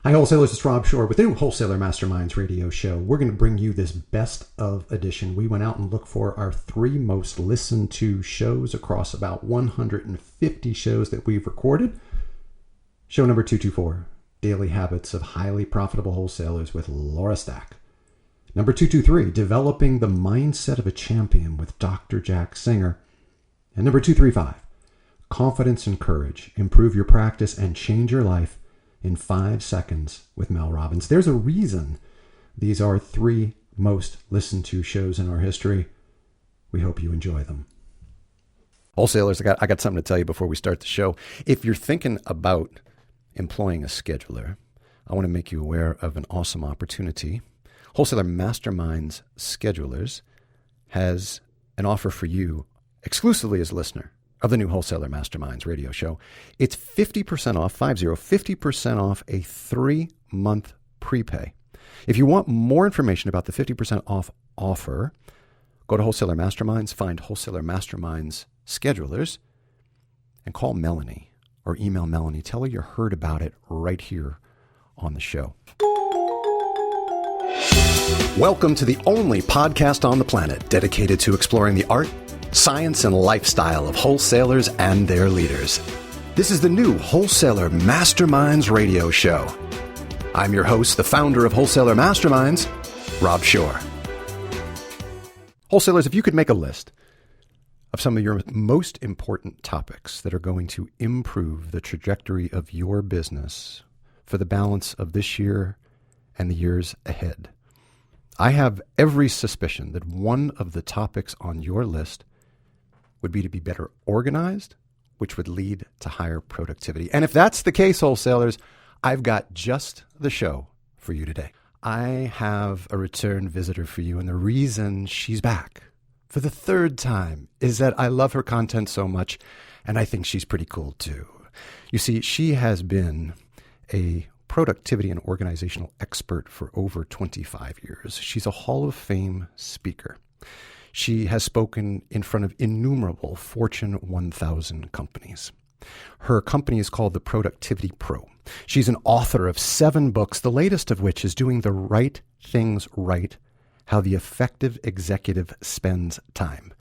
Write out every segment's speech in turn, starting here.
Hi, wholesalers. It's Rob Shore with the new Wholesaler Masterminds radio show. We're going to bring you this best of edition. We went out and looked for our 3 most listened to shows across about 150 shows that we've recorded. Show number 224, Daily Habits of Highly Profitable Wholesalers with Laura Stack. Number 223, Developing the Mindset of a Champion with Dr. Jack Singer. And number 235, Confidence and Courage, Improve Your Practice and Change Your Life in 5 seconds with Mel Robbins. There's a reason these are 3 most listened to shows in our history. We hope you enjoy them. Wholesalers, I got something to tell you before we start the show. If you're thinking about employing a scheduler, I want to make you aware of an awesome opportunity. Wholesaler Masterminds Schedulers has an offer for you exclusively as a listener of the new Wholesaler Masterminds radio show. It's 50% off, 50% off a 3-month prepay. If you want more information about the 50% off offer, go to Wholesaler Masterminds, find Wholesaler Masterminds Schedulers, and call Melanie or email Melanie. Tell her you heard about it right here on the show. Welcome to the only podcast on the planet dedicated to exploring the art, science, and lifestyle of wholesalers and their leaders. This is the new Wholesaler Masterminds radio show. I'm your host, the founder of Wholesaler Masterminds, Rob Shore. Wholesalers, if you could make a list of some of your most important topics that are going to improve the trajectory of your business for the balance of this year and the years ahead, I have every suspicion that one of the topics on your list would be to be better organized, which would lead to higher productivity. And if that's the case, wholesalers, I've got just the show for you today. I have a return visitor for you, and the reason she's back for the 3rd time is that I love her content so much, and I think she's pretty cool too. You see, she has been a productivity and organizational expert for over 25 years. She's a Hall of Fame speaker. She has spoken in front of innumerable Fortune 1000 companies. Her company is called the Productivity Pro. She's an author of 7 books, the latest of which is Doing the Right Things Right, How the Effective Executive Spends Time.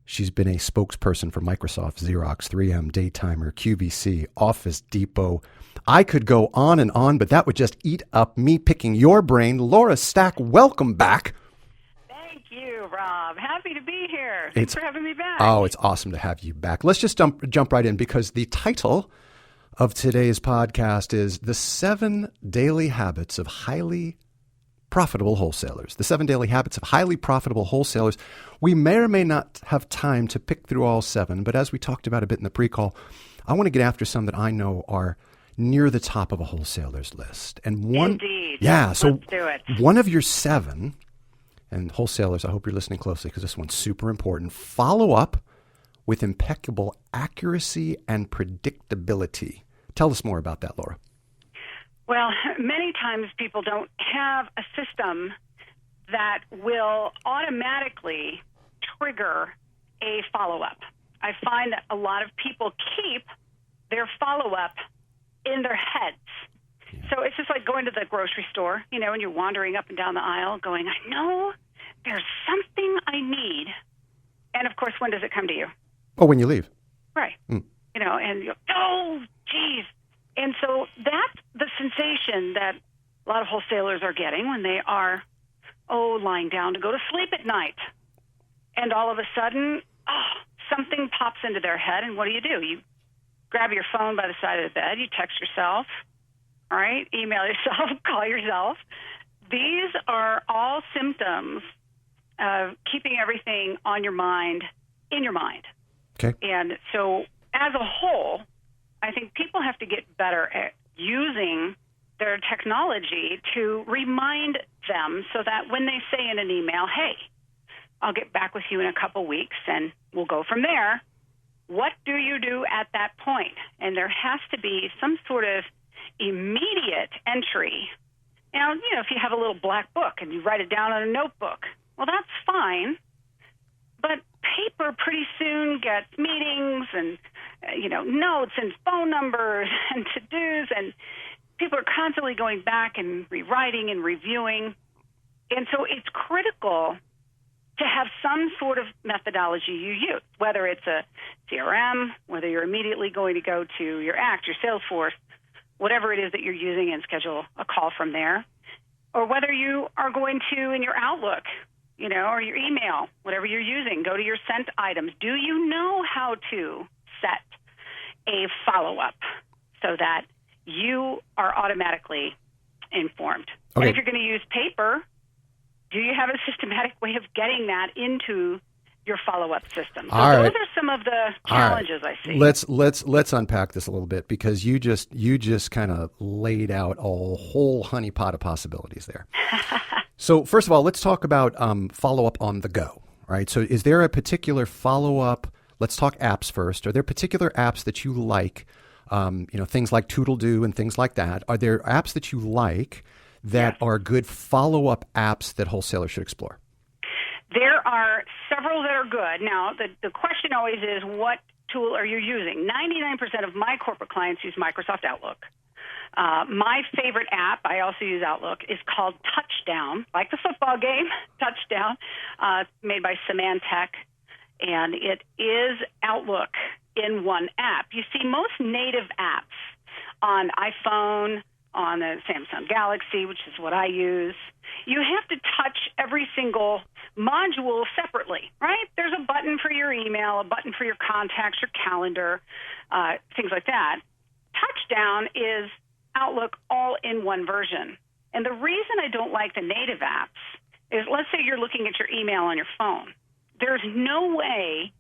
She's been a spokesperson for Microsoft, Xerox, 3M, Daytimer, QVC, Office Depot. I could go on, but that would just eat up me picking your brain. Laura Stack, welcome back. Thank you, Rob. Happy to be here. Thanks for having me back. Oh, it's awesome to have you back. Let's just jump right in, because the title of today's podcast is The 7 Daily Habits of Highly Profitable Wholesalers. The 7 Daily Habits of Highly Profitable Wholesalers. We may or may not have time to pick through all 7, but as we talked about a bit in the pre-call, I want to get after some that I know are near the top of a wholesaler's list. And one, indeed. Yeah, so let's do it. One of your 7, and wholesalers, I hope you're listening closely because this one's super important. Follow up with impeccable accuracy and predictability. Tell us more about that, Laura. Well, many times people don't have a system that will automatically trigger a follow-up. I find that a lot of people keep their follow-up in their heads. Yeah. So it's just like going to the grocery store, and you're wandering up and down the aisle going, I know there's something I need. And of course, when does it come to you? Oh, when you leave. Right. And you go, oh, geez. And so that's the sensation that a lot of wholesalers are getting when they are, lying down to go to sleep at night. And all of a sudden, something pops into their head, and what do? You grab your phone by the side of the bed, you text yourself, all right, email yourself, call yourself. These are all symptoms of keeping everything on your mind, in your mind. Okay. And so as a whole, I think people have to get better at using their technology to remind them so that when they say in an email, hey, I'll get back with you in a couple weeks and we'll go from there, what do you do at that point? And there has to be some sort of immediate entry. Now, if you have a little black book and you write it down on a notebook, well, that's fine. But paper pretty soon gets meetings and, notes and phone numbers and to-dos. And people are constantly going back and rewriting and reviewing. And so it's critical to have some sort of methodology you use, whether it's a CRM, whether you're immediately going to go to your ACT, your Salesforce, whatever it is that you're using, and schedule a call from there, or whether you are going to, in your Outlook, or your email, whatever you're using, go to your sent items. Do you know how to set a follow-up so that you are automatically informed? Okay. And if you're going to use paper, do you have a systematic way of getting that into your follow-up system? So those are some of the challenges I see. Let's unpack this a little bit, because you just kind of laid out a whole honeypot of possibilities there. So first of all, let's talk about follow-up on the go, right? So is there a particular follow-up? Let's talk apps first. Are there particular apps that you like, things like Toodle-Do and things like that? Are there apps that you like that are good follow-up apps that wholesalers should explore? There are several that are good. Now, the question always is, what tool are you using? 99% of my corporate clients use Microsoft Outlook. My favorite app, I also use Outlook, is called Touchdown, like the football game, Touchdown, made by Symantec, and it is Outlook in one app. You see, most native apps on iPhone, on the Samsung Galaxy, which is what I use, you have to touch every single module separately, right? There's a button for your email, a button for your contacts, your calendar, things like that. Touchdown is Outlook all in one version. And the reason I don't like the native apps is, let's say you're looking at your email on your phone. There's no way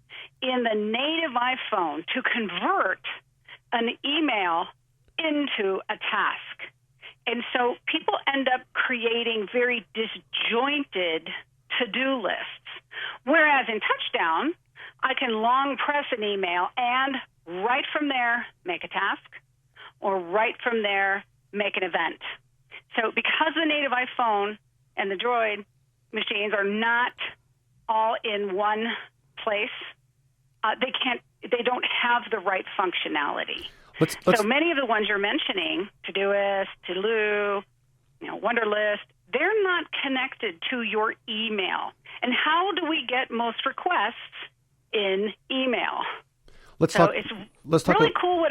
in the native iPhone to convert an email into a task. And so people end up creating very disjointed to-do lists. Whereas in Touchdown, I can long press an email and right from there make a task, or right from there make an event. So because the native iPhone and the Droid machines are not all in one place, they don't have the right functionality. So many of the ones you're mentioning, Todoist, To-Do, Wunderlist, they're not connected to your email. And how do we get most requests in email? It's really cool,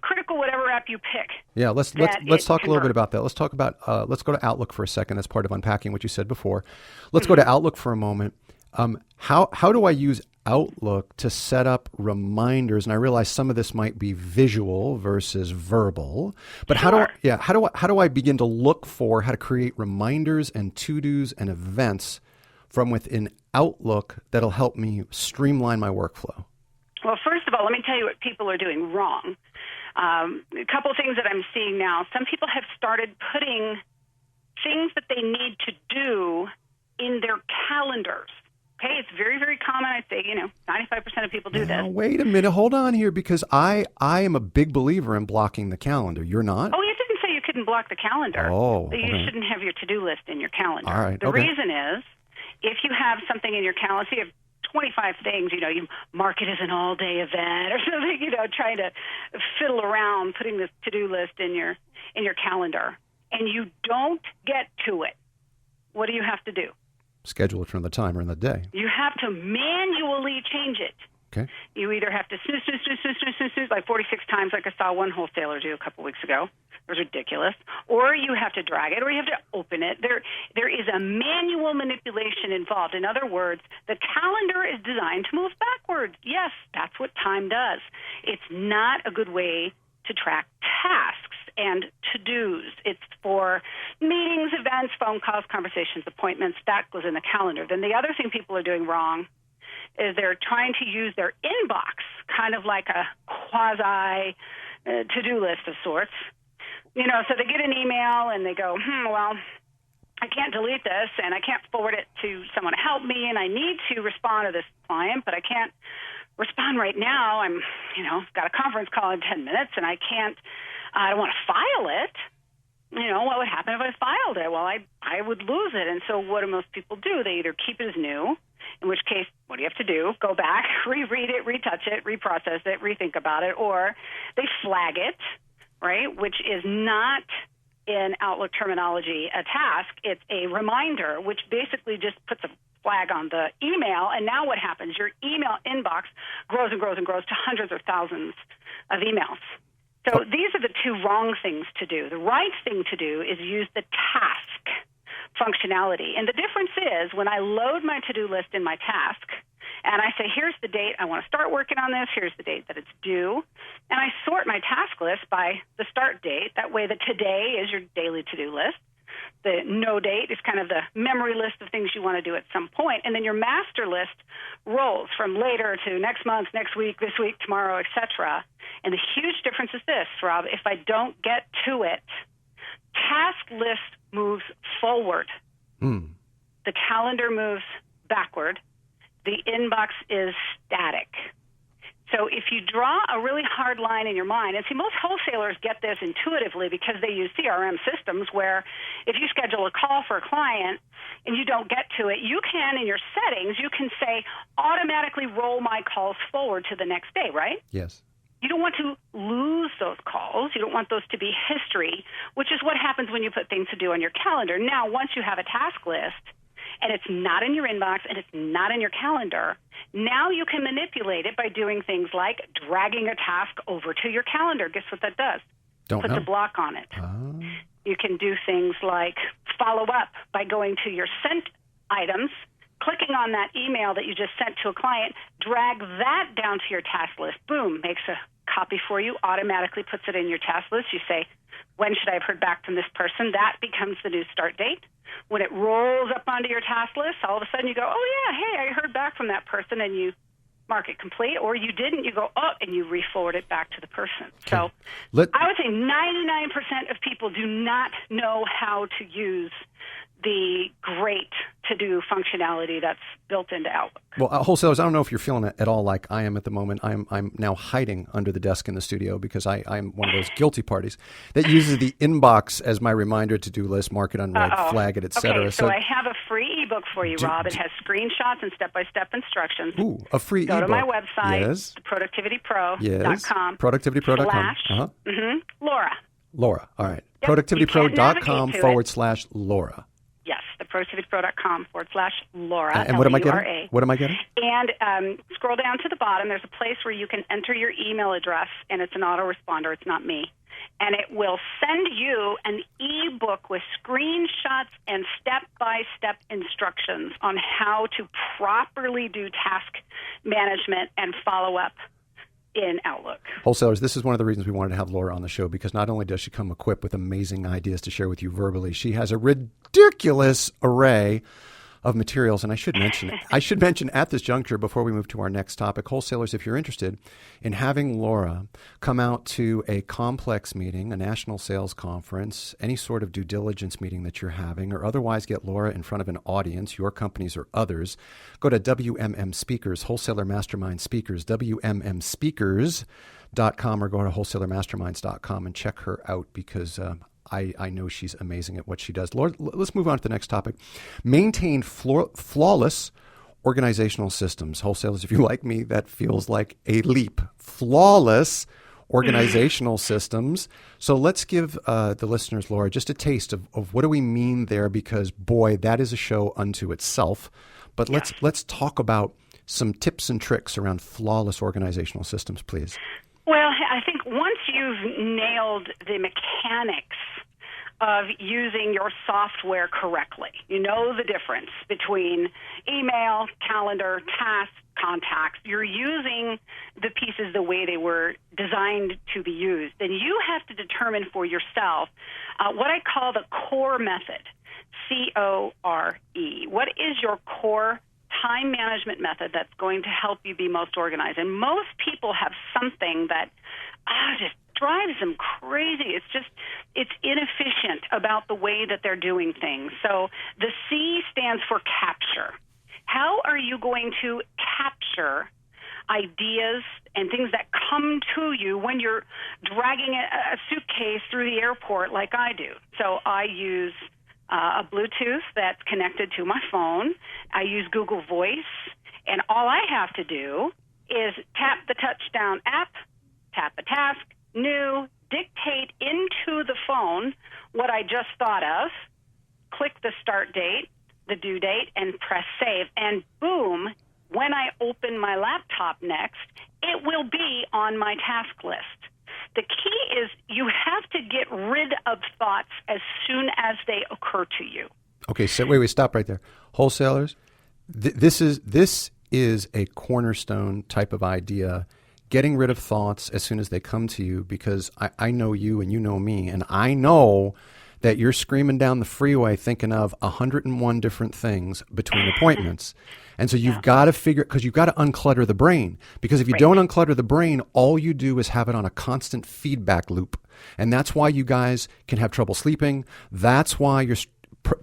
critical whatever app you pick. Yeah, let's talk a little bit about that. Let's talk about let's go to Outlook for a second. That's part of unpacking what you said before. Let's go to Outlook for a moment. How do I use Outlook to set up reminders? And I realize some of this might be visual versus verbal, but how do I begin to look for how to create reminders and to-dos and events from within Outlook that'll help me streamline my workflow? Well, first of all, let me tell you what people are doing wrong. A couple of things that I'm seeing now. Some people have started putting things that they need to do in their calendars. Okay, it's very, very common. I'd say, 95% of people do this. Wait a minute. Hold on here, because I am a big believer in blocking the calendar. You're not? Oh, you didn't say you couldn't block the calendar. Oh, You shouldn't have your to-do list in your calendar. All right. The reason is, if you have something in your calendar, so you have 25 things, you mark it as an all-day event or something, trying to fiddle around putting this to-do list in your calendar, and you don't get to it, what do you have to do? Schedule it for another time or another day. You have to manually change it. Okay. You either have to snooze like 46 times, like I saw one wholesaler do a couple weeks ago. It was ridiculous. Or you have to drag it, or you have to open it. There is a manual manipulation involved. In other words, the calendar is designed to move backwards. Yes, that's what time does. It's not a good way to track tasks and to-dos. It's for meetings, events, phone calls, conversations, appointments. That goes in the calendar. Then the other thing people are doing wrong is they're trying to use their inbox kind of like a quasi to-do list of sorts. So they get an email and they go, well, I can't delete this and I can't forward it to someone to help me, and I need to respond to this client, but I can't respond right now. I'm, got a conference call in 10 minutes and I don't want to file it. What would happen if I filed it? Well, I would lose it. And so what do most people do? They either keep it as new, in which case, what do you have to do? Go back, reread it, retouch it, reprocess it, rethink about it, or they flag it right, which is not in Outlook terminology a task. It's a reminder, which basically just puts a flag on the email. And now what happens? Your email inbox grows and grows and grows to hundreds or thousands of emails. So these are the two wrong things to do. The right thing to do is use the task functionality. And the difference is when I load my to-do list in my task, and I say, here's the date I want to start working on this, here's the date that it's due, and I sort my task list by the start date. That way the today is your daily to-do list. The no date is kind of the memory list of things you want to do at some point, and then your master list rolls from later to next month, next week, this week, tomorrow, etc. And the huge difference is this, Rob, if I don't get to it, task list moves forward. The calendar moves backward. The inbox is static. So if you draw a really hard line in your mind, and see, most wholesalers get this intuitively because they use CRM systems where if you schedule a call for a client and you don't get to it, you can, in your settings, you can say, automatically roll my calls forward to the next day, right? Yes. You don't want to lose those calls. You don't want those to be history, which is what happens when you put things to do on your calendar. Now, once you have a task list, and it's not in your inbox, and it's not in your calendar, now you can manipulate it by doing things like dragging a task over to your calendar. Guess what that does? Puts a block on it. You can do things like follow up by going to your sent items, clicking on that email that you just sent to a client, drag that down to your task list. Boom, makes a copy for you, automatically puts it in your task list. You say, when should I have heard back from this person? That becomes the new start date. When it rolls up onto your task list, all of a sudden you go, oh, yeah, hey, I heard back from that person, and you mark it complete. Or you didn't, you go, oh, and you re-forward it back to the person. Okay. So I would say 99% of people do not know how to use the great to-do functionality that's built into Outlook. Well, wholesalers, I don't know if you're feeling it at all like I am at the moment. I'm now hiding under the desk in the studio because I'm one of those guilty parties that uses the inbox as my reminder, to-do list, mark it unread, flag it, etc. Okay, so I have a free ebook for you, Rob. It has screenshots and step-by-step instructions. Ooh, a free ebook. Go to my website, yes. productivitypro.com. Productivitypro.com. Laura. Laura, all right. Yep. Productivitypro.com/Laura. Yes, the productivitypro.com/Laura. And what am I getting? What am I getting? And scroll down to the bottom. There's a place where you can enter your email address, and it's an autoresponder. It's not me. And it will send you an ebook with screenshots and step-by-step instructions on how to properly do task management and follow-up in Outlook. Wholesalers, this is one of the reasons we wanted to have Laura on the show, because not only does she come equipped with amazing ideas to share with you verbally, she has a ridiculous array of materials. And I should mention at this juncture, before we move to our next topic, wholesalers, if you're interested in having Laura come out to a complex meeting, a national sales conference, any sort of due diligence meeting that you're having, or otherwise get Laura in front of an audience, your companies or others, go to WMM Speakers, Wholesaler Mastermind Speakers, WMMspeakers.com, or go to wholesalermasterminds.com and check her out, because I know she's amazing at what she does. Laura, let's move on to the next topic. Maintain flawless organizational systems. Wholesalers, if you like me, that feels like a leap. Flawless organizational systems. So let's give the listeners, Laura, just a taste of what do we mean there, because, boy, that is a show unto itself. But let's talk about some tips and tricks around flawless organizational systems, please. Well, I think once you've nailed the mechanics of using your software correctly, you know the difference between email, calendar, tasks, contacts. You're using the pieces the way they were designed to be used. Then you have to determine for yourself what I call the core method, CORE. What is your core time management method that's going to help you be most organized? And most people have something that just drives them crazy. It's inefficient about the way that they're doing things. So the C stands for capture. How are you going to capture ideas and things that come to you when you're dragging a suitcase through the airport like I do? So I use a Bluetooth that's connected to my phone. I use Google Voice, and all I have to do is tap the touchdown app, tap a task, new, dictate into the phone what I just thought of, click the start date, the due date, and press save. And boom, when I open my laptop next, it will be on my task list. The key is you have to get rid of thoughts as soon as they occur to you. Okay, so wait, stop right there. Wholesalers, this is a cornerstone type of idea, getting rid of thoughts as soon as they come to you, because I know you and you know me, and I know that you're screaming down the freeway thinking of 101 different things between appointments. And so you've got to figure, because you've got to unclutter the brain. Because if you don't unclutter the brain, all you do is have it on a constant feedback loop. And that's why you guys can have trouble sleeping. That's why you're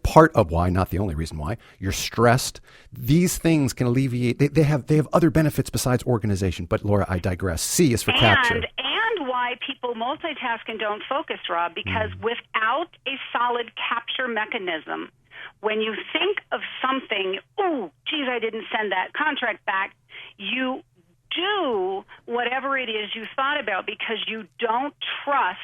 part of why, not the only reason why, you're stressed. These things can alleviate, they have other benefits besides organization. But Laura, I digress. C is for capture. And why people multitask and don't focus, Rob, because without a solid capture mechanism, when you think of something, oh, geez, I didn't send that contract back, you do whatever it is you thought about because you don't trust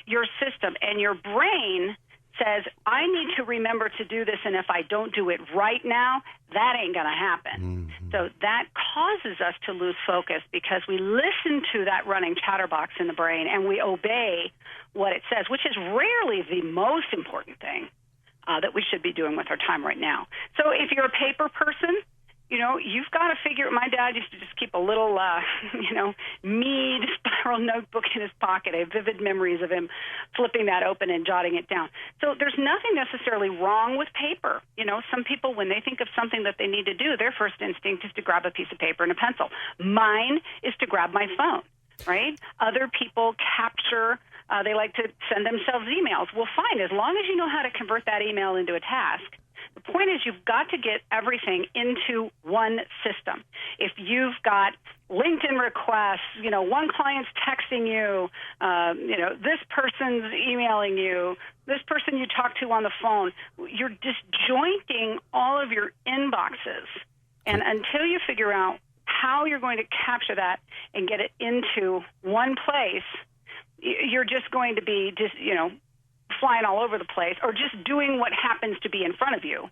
your system. And your brain says, I need to remember to do this, and if I don't do it right now, that ain't going to happen. So that causes us to lose focus because we listen to that running chatterbox in the brain and we obey what it says, which is rarely the most important thing that we should be doing with our time right now. So if you're a paper person, you know, you've got to figure. My dad used to just keep a little, Mead spiral notebook in his pocket. I have vivid memories of him flipping that open and jotting it down. So there's nothing necessarily wrong with paper. You know, some people, when they think of something that they need to do, their first instinct is to grab a piece of paper and a pencil. Mine is to grab my phone, right? Other people capture. They like to send themselves emails. Well, fine, as long as you know how to convert that email into a task. The point is you've got to get everything into one system. If you've got LinkedIn requests, you know, one client's texting you, this person's emailing you, this person you talk to on the phone, you're disjointing all of your inboxes. And until you figure out how you're going to capture that and get it into one place, you're just going to be flying all over the place or just doing what happens to be in front of you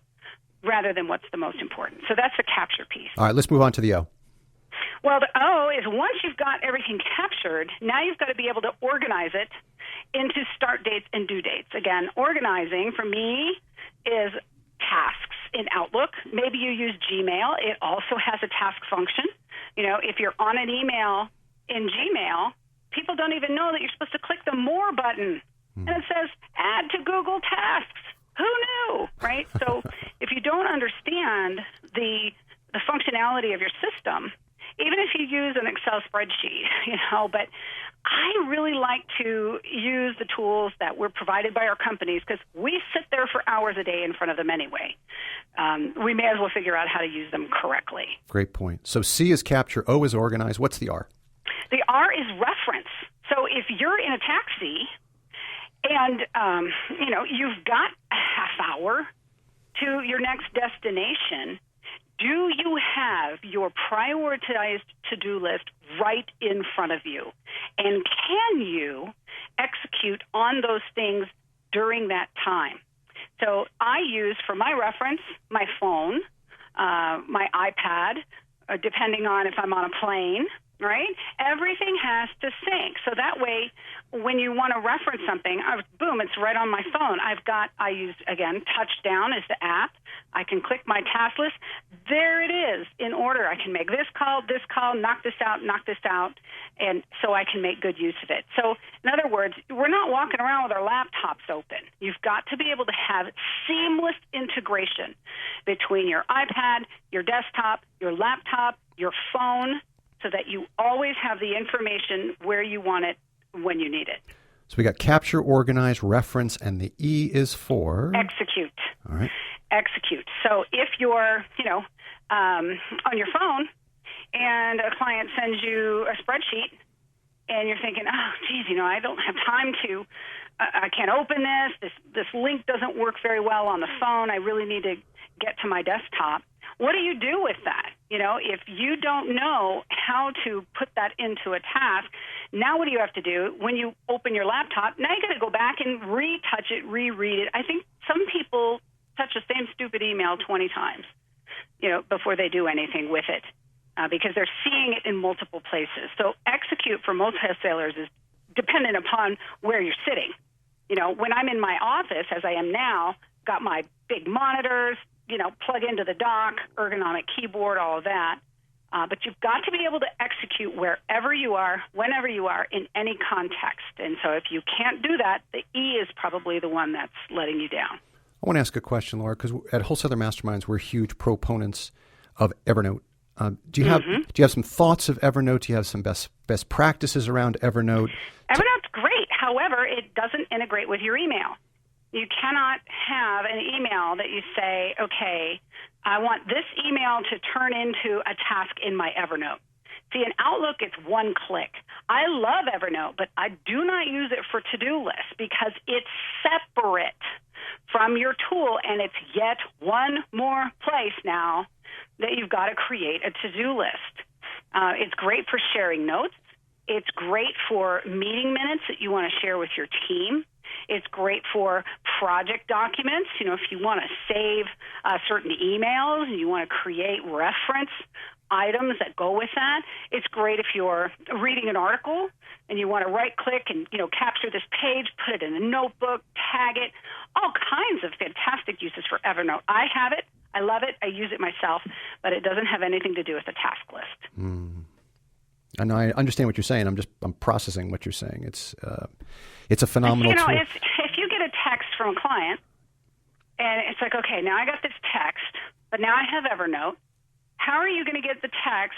rather than what's the most important. So that's the capture piece. All right, let's move on to the O. Well, the O is once you've got everything captured, now you've got to be able to organize it into start dates and due dates. Again, organizing for me is tasks in Outlook. Maybe you use Gmail. It also has a task function. You know, if you're on an email in Gmail, people don't even know that you're supposed to click the More button. And it says, add to Google Tasks. Who knew, right? So if you don't understand the functionality of your system, even if you use an Excel spreadsheet, but I really like to use the tools that were provided by our companies because we sit there for hours a day in front of them anyway. We may as well figure out how to use them correctly. Great point. So C is capture, O is organize. What's the R? The R is reference. So if you're in a taxi and, you've got a half hour to your next destination, do you have your prioritized to-do list right in front of you? And can you execute on those things during that time? So I use, for my reference, my phone, my iPad, depending on if I'm on a plane, right? Everything has to sync. So that way, when you want to reference something, boom, it's right on my phone. I use, again, Touchdown is the app. I can click my task list. There it is in order. I can make this call, knock this out, and so I can make good use of it. So, in other words, we're not walking around with our laptops open. You've got to be able to have seamless integration between your iPad, your desktop, your laptop, your phone, so that you always have the information where you want it when you need it. So we got capture, organize, reference, and the E is for? Execute. All right. Execute. So if you're, on your phone and a client sends you a spreadsheet and you're thinking, oh, geez, I don't have time to I can't open this. This link doesn't work very well on the phone. I really need to get to my desktop. What do you do with that? If you don't know how to put that into a task, now what do you have to do? When you open your laptop, now you got to go back and retouch it, reread it. I think some people touch the same stupid email 20 times, before they do anything with it, because they're seeing it in multiple places. So execute for most wholesalers is dependent upon where you're sitting. When I'm in my office, as I am now, got my big monitors, plug into the dock, ergonomic keyboard, all of that. But you've got to be able to execute wherever you are, whenever you are, in any context. And so if you can't do that, the E is probably the one that's letting you down. I want to ask a question, Laura, because at Wholesaler Masterminds, we're huge proponents of Evernote. Do you have some thoughts of Evernote? Do you have some best practices around Evernote? Evernote's great. However, it doesn't integrate with your email. You cannot have an email that you say, okay, I want this email to turn into a task in my Evernote. See, in Outlook, it's one click. I love Evernote, but I do not use it for to-do lists because it's separate from your tool, and it's yet one more place now that you've got to create a to-do list. It's great for sharing notes. It's great for meeting minutes that you want to share with your team. It's great for project documents. If you want to save certain emails and you want to create reference items that go with that. It's great if you're reading an article and you want to right-click and, capture this page, put it in a notebook, tag it. All kinds of fantastic uses for Evernote. I have it. I love it. I use it myself, but it doesn't have anything to do with the task list. And I understand what you're saying. I'm processing what you're saying. It's a phenomenal tool. If you get a text from a client and it's like, okay, now I got this text, but now I have Evernote. How are you going to get the text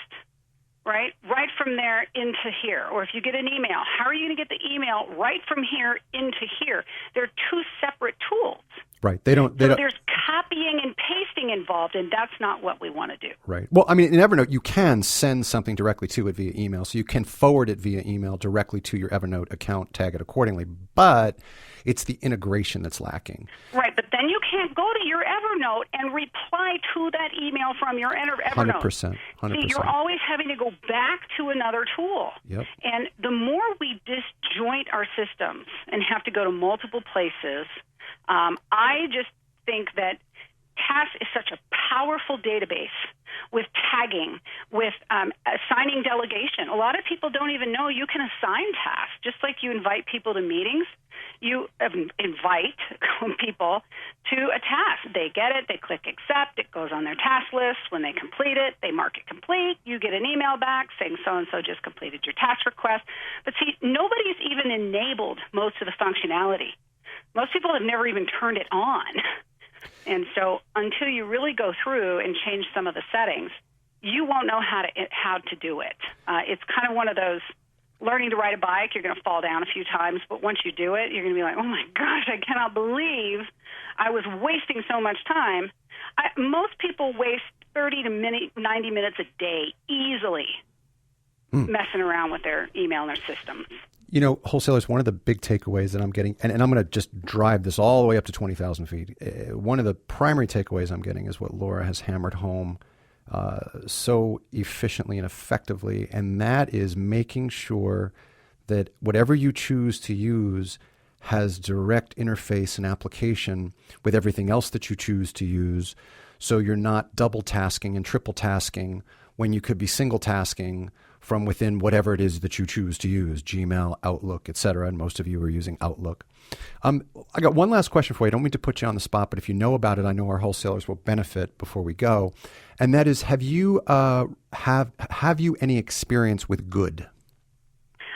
right from there into here? Or if you get an email, how are you going to get the email right from here into here? They're two separate tools. Right. There's copying and pasting involved, and that's not what we want to do. Right. Well, I mean, in Evernote, you can send something directly to it via email. So you can forward it via email directly to your Evernote account, tag it accordingly. But it's the integration that's lacking. Right. But then you can't go to your Evernote and reply to that email from your Evernote. 100%. See, you're always having to go back to another tool. Yep. And the more we disjoint our systems and have to go to multiple places, I just think that TAS is such a powerful database with tagging, with assigning delegation. A lot of people don't even know you can assign tasks. Just like you invite people to meetings, you invite people to a task. They get it, they click accept, it goes on their task list. When they complete it, they mark it complete. You get an email back saying so-and-so just completed your task request. But see, nobody's even enabled most of the functionality. Most people have never even turned it on. And so until you really go through and change some of the settings, you won't know how to do it. It's kind of one of those learning to ride a bike. You're going to fall down a few times, but once you do it, you're going to be like, oh, my gosh, I cannot believe I was wasting so much time. Most people waste 30 to 90 minutes a day easily messing around with their email and their systems. Wholesalers, one of the big takeaways that I'm getting, and I'm going to just drive this all the way up to 20,000 feet. One of the primary takeaways I'm getting is what Laura has hammered home so efficiently and effectively, and that is making sure that whatever you choose to use has direct interface and application with everything else that you choose to use, so you're not double tasking and triple tasking when you could be single tasking from within whatever it is that you choose to use, Gmail, Outlook, etc. And most of you are using Outlook. I got one last question for you. I don't mean to put you on the spot, but if you know about it, I know our wholesalers will benefit before we go. And that is, have you any experience with Good?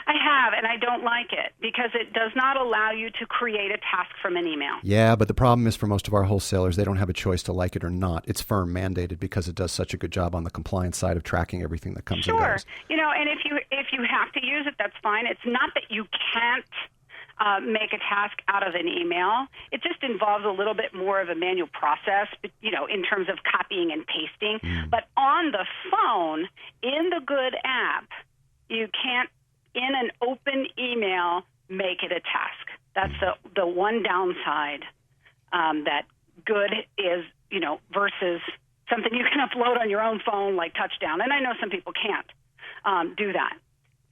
I have, and I don't like it because it does not allow you to create a task from an email. Yeah, but the problem is for most of our wholesalers, they don't have a choice to like it or not. It's firm mandated because it does such a good job on the compliance side of tracking everything that comes and goes. Sure. And if you have to use it, that's fine. It's not that you can't make a task out of an email. It just involves a little bit more of a manual process, in terms of copying and pasting. But on the phone, in the Good app, you can't, in an open email, make it a task. That's the one downside that good is, versus something you can upload on your own phone like Touchdown. And I know some people can't do that.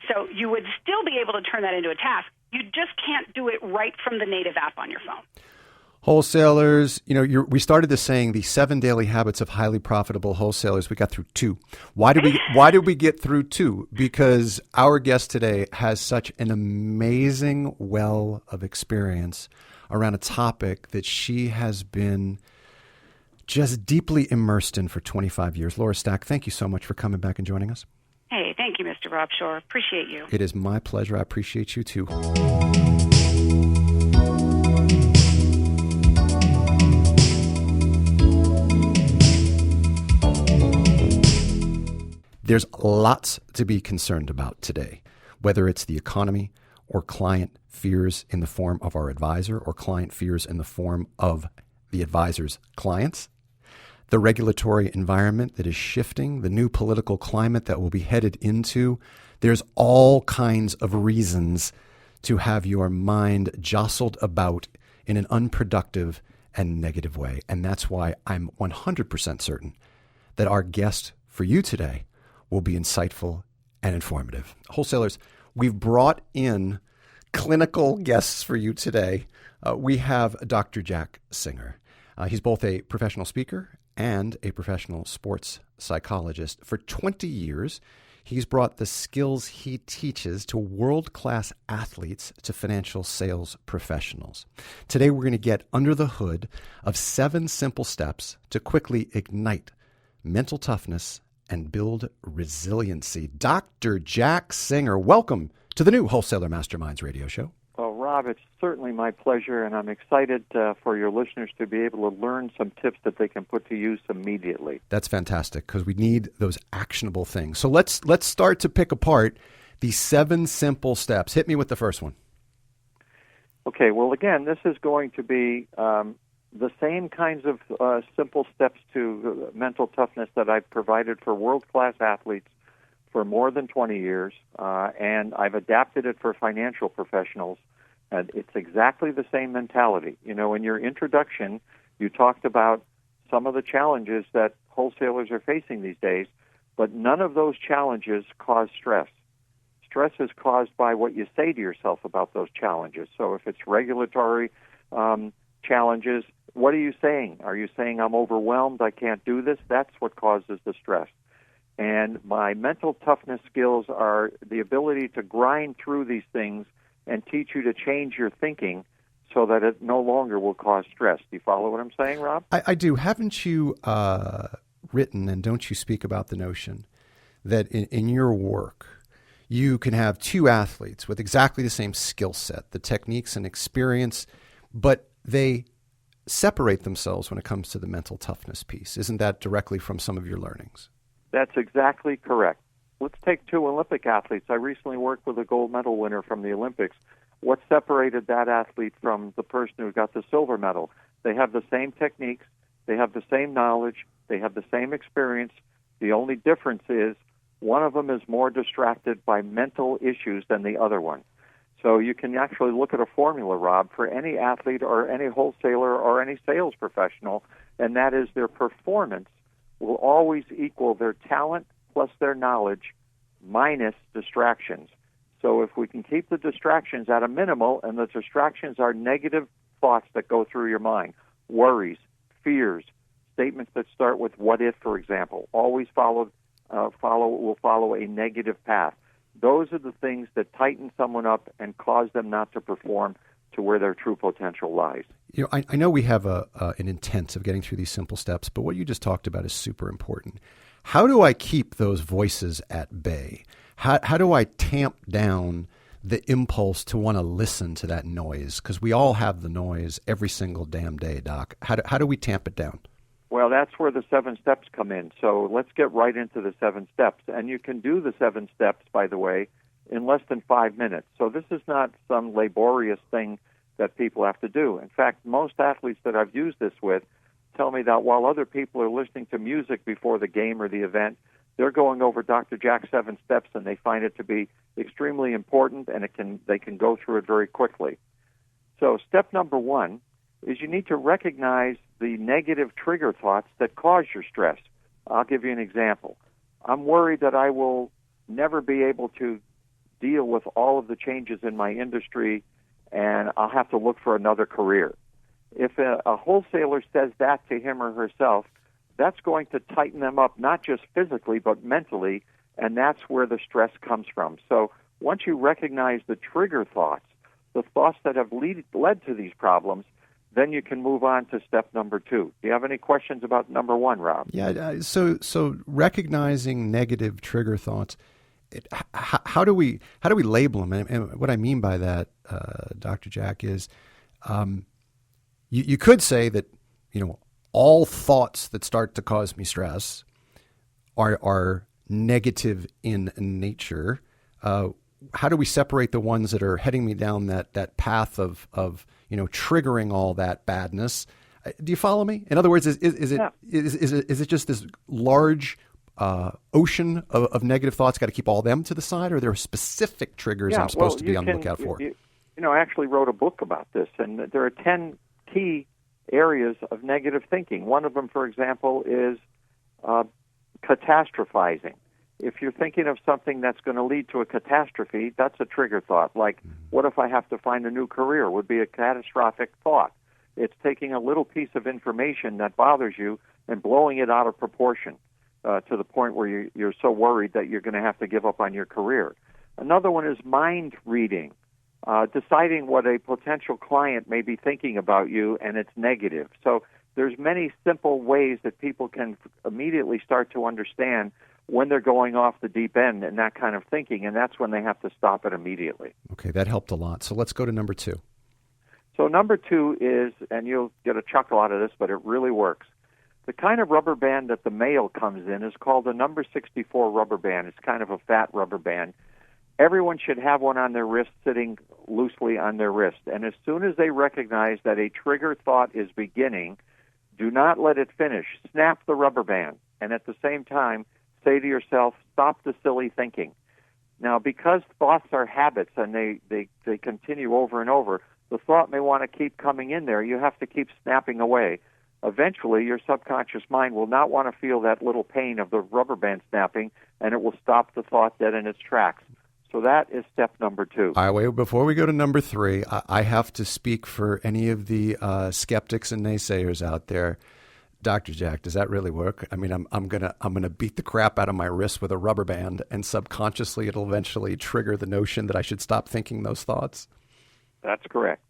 So you would still be able to turn that into a task. You just can't do it right from the native app on your phone. Wholesalers, we started this saying the 7 daily habits of highly profitable wholesalers. We got through 2. Why did we get through 2? Because our guest today has such an amazing well of experience around a topic that she has been just deeply immersed in for 25 years. Laura Stack, thank you so much for coming back and joining us. Hey, thank you, Mr. Rob Shore. Appreciate you. It is my pleasure. I appreciate you too. There's lots to be concerned about today, whether it's the economy or client fears in the form of our advisor or client fears in the form of the advisor's clients, the regulatory environment that is shifting, the new political climate that we'll be headed into. There's all kinds of reasons to have your mind jostled about in an unproductive and negative way. And that's why I'm 100% certain that our guest for you today will be insightful and informative. Wholesalers, we've brought in clinical guests for you today. We have Dr. Jack Singer. He's both a professional speaker and a professional sports psychologist. For 20 years, he's brought the skills he teaches to world-class athletes to financial sales professionals. Today, we're going to get under the hood of 7 simple steps to quickly ignite mental toughness and build resiliency. Dr. Jack Singer, welcome to the new Wholesaler Masterminds radio show. Well, Rob, it's certainly my pleasure, and I'm excited for your listeners to be able to learn some tips that they can put to use immediately. That's fantastic, because we need those actionable things. So let's start to pick apart the 7 simple steps. Hit me with the first one. Okay, well, again, this is going to be the same kinds of simple steps to mental toughness that I've provided for world-class athletes for more than 20 years, and I've adapted it for financial professionals. And it's exactly the same mentality. In your introduction, you talked about some of the challenges that wholesalers are facing these days, but none of those challenges cause stress. Stress is caused by what you say to yourself about those challenges. So if it's regulatory challenges, what are you saying? Are you saying, I'm overwhelmed, I can't do this? That's what causes the stress. And my mental toughness skills are the ability to grind through these things and teach you to change your thinking so that it no longer will cause stress. Do you follow what I'm saying, Rob? I do. Haven't you written, and don't you speak about the notion that in your work, you can have 2 athletes with exactly the same skill set, the techniques and experience, but they separate themselves when it comes to the mental toughness piece. Isn't that directly from some of your learnings? That's exactly correct. Let's take 2 Olympic athletes. I recently worked with a gold medal winner from the Olympics. What separated that athlete from the person who got the silver medal? They have the same techniques, they have the same knowledge, they have the same experience. The only difference is one of them is more distracted by mental issues than the other one. So you can actually look at a formula, Rob, for any athlete or any wholesaler or any sales professional, and that is their performance will always equal their talent plus their knowledge minus distractions. So if we can keep the distractions at a minimal, and the distractions are negative thoughts that go through your mind, worries, fears, statements that start with what if, for example, always will follow a negative path. Those are the things that tighten someone up and cause them not to perform to where their true potential lies. I know we have an intent of getting through these simple steps, but what you just talked about is super important. How do I keep those voices at bay? How do I tamp down the impulse to want to listen to that noise? Because we all have the noise every single damn day, Doc. How do we tamp it down? Well, that's where the 7 steps come in. So let's get right into the 7 steps. And you can do the 7 steps, by the way, in less than 5 minutes. So this is not some laborious thing that people have to do. In fact, most athletes that I've used this with tell me that while other people are listening to music before the game or the event, they're going over Dr. Jack's 7 steps, and they find it to be extremely important, and they can go through it very quickly. So step number one is you need to recognize the negative trigger thoughts that cause your stress. I'll give you an example. I'm worried that I will never be able to deal with all of the changes in my industry, and I'll have to look for another career. If a wholesaler says that to him or herself, that's going to tighten them up, not just physically, but mentally, and that's where the stress comes from. So once you recognize the trigger thoughts, the thoughts that have led to these problems, then you can move on to step number two. Do you have any questions about number one, Rob? Yeah. So recognizing negative trigger thoughts, how do we label them? And what I mean by that, Dr. Jack, is you could say that all thoughts that start to cause me stress are negative in nature. How do we separate the ones that are heading me down that path of triggering all that badness? Do you follow me? In other words, is it just this large ocean of negative thoughts? Got to keep all them to the side, or are there specific triggers I'm supposed to be on the lookout for? I actually wrote a book about this, and there are 10 key areas of negative thinking. One of them, for example, is catastrophizing. If you're thinking of something that's going to lead to a catastrophe, that's a trigger thought. Like, what if I have to find a new career? Would be a catastrophic thought. It's taking a little piece of information that bothers you and blowing it out of proportion to the point where you're so worried that you're going to have to give up on your career. Another one is mind reading, deciding what a potential client may be thinking about you, and it's negative. So there's many simple ways that people can immediately start to understand when they're going off the deep end and that kind of thinking, and that's when they have to stop it immediately. Okay, that helped a lot. So let's go to number two. So number two is, and you'll get a chuckle out of this, but it really works. The kind of rubber band that the mail comes in is called the number 64 rubber band. It's kind of a fat rubber band. Everyone should have one on their wrist, sitting loosely on their wrist. And as soon as they recognize that a trigger thought is beginning, do not let it finish. Snap the rubber band. And at the same time, say to yourself, stop the silly thinking. Now, because thoughts are habits and they continue over and over, the thought may want to keep coming in there. You have to keep snapping away. Eventually, your subconscious mind will not want to feel that little pain of the rubber band snapping, and it will stop the thought dead in its tracks. So that is step number two. All right, wait, before we go to number three, I have to speak for any of the skeptics and naysayers out there. Dr. Jack, does that really work? I mean, I'm gonna beat the crap out of my wrist with a rubber band, and subconsciously it'll eventually trigger the notion that I should stop thinking those thoughts. That's correct.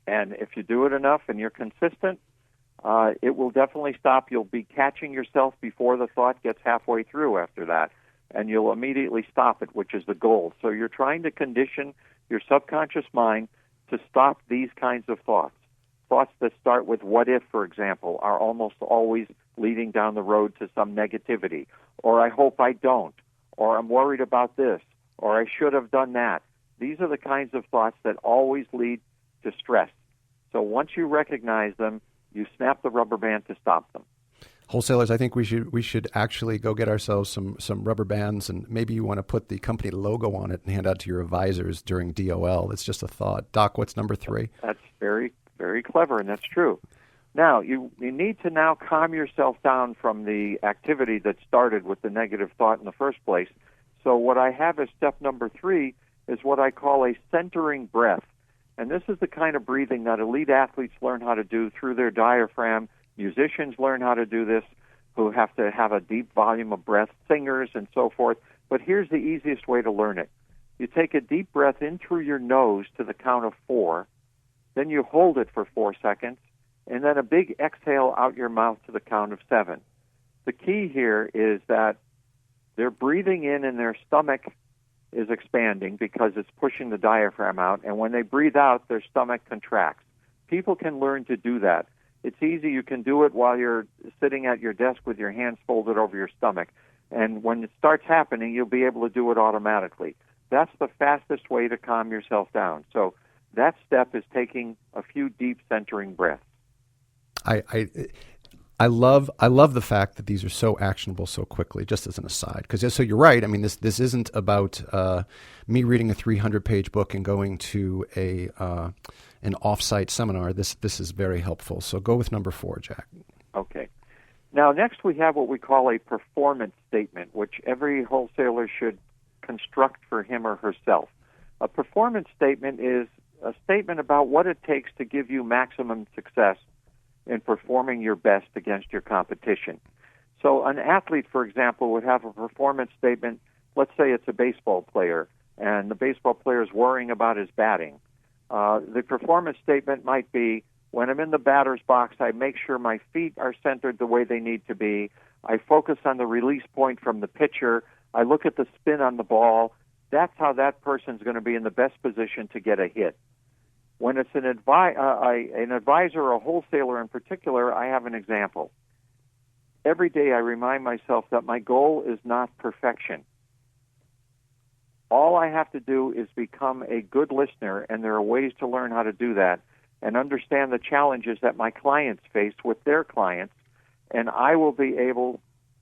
And if you do it enough and you're consistent, it will definitely stop. You'll be catching yourself before the thought gets halfway through after that, and you'll immediately stop it, which is the goal. So you're trying to condition your subconscious mind to stop these kinds of thoughts. Thoughts that start with what if, for example, are almost always leading down the road to some negativity, or I hope I don't, or I'm worried about this, or I should have done that. These are the kinds of thoughts that always lead to stress. So once you recognize them, you snap the rubber band to stop them. Wholesalers, I think we should actually go get ourselves some rubber bands, and maybe you want to put the company logo on it and hand out to your advisors during DOL. It's just a thought. Doc, what's number three? That's very, very clever, and that's true. Now, you need to now calm yourself down from the activity that started with the negative thought in the first place. So what I have as step number three is what I call a centering breath. And this is the kind of breathing that elite athletes learn how to do through their diaphragm. Musicians learn how to do this, who have to have a deep volume of breath, singers and so forth. But here's the easiest way to learn it. You take a deep breath in through your nose to the count of 4, then you hold it for 4 seconds, and then a big exhale out your mouth to the count of 7. The key here is that they're breathing in and their stomach is expanding because it's pushing the diaphragm out, and when they breathe out, their stomach contracts. People can learn to do that. It's easy. You can do it while you're sitting at your desk with your hands folded over your stomach, and when it starts happening, you'll be able to do it automatically. That's the fastest way to calm yourself down. So that step is taking a few deep centering breaths. I love the fact that these are so actionable so quickly, just as an aside. Because so you're right. I mean, this isn't about me reading a 300-page book and going to an off-site seminar. This is very helpful. So go with number 4, Jack. Okay. Now, next we have what we call a performance statement, which every wholesaler should construct for him or herself. A performance statement is a statement about what it takes to give you maximum success in performing your best against your competition. So an athlete, for example, would have a performance statement. Let's say it's a baseball player, and the baseball player is worrying about his batting. The performance statement might be, when I'm in the batter's box, I make sure my feet are centered the way they need to be. I focus on the release point from the pitcher. I look at the spin on the ball. That's how that person's going to be in the best position to get a hit. When it's an advisor or a wholesaler in particular, I have an example. Every day I remind myself that my goal is not perfection. All I have to do is become a good listener, and there are ways to learn how to do that, and understand the challenges that my clients face with their clients, and I will be able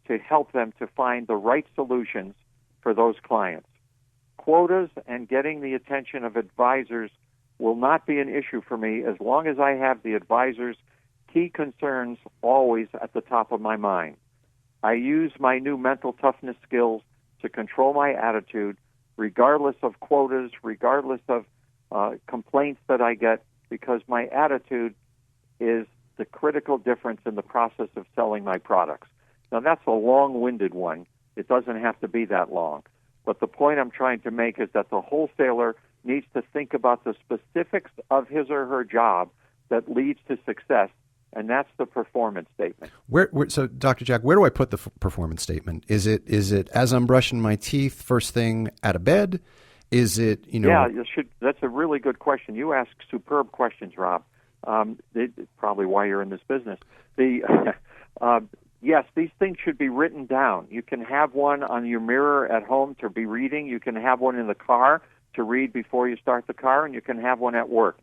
to help them to find the right solutions for those clients. Quotas and getting the attention of advisors will not be an issue for me as long as I have the advisor's key concerns always at the top of my mind. I use my new mental toughness skills to control my attitude, regardless of quotas, regardless of complaints that I get, because my attitude is the critical difference in the process of selling my products. Now, that's a long-winded one. It doesn't have to be that long. But the point I'm trying to make is that the wholesaler needs to think about the specifics of his or her job that leads to success, and that's the performance statement. So, Dr. Jack, where do I put the performance statement? Is it as I'm brushing my teeth first thing out of bed? Is it, Yeah, that's a really good question. You ask superb questions, Rob. Probably why you're in this business. Yes, these things should be written down. You can have one on your mirror at home to be reading. You can have one in the car to read before you start the car, and you can have one at work.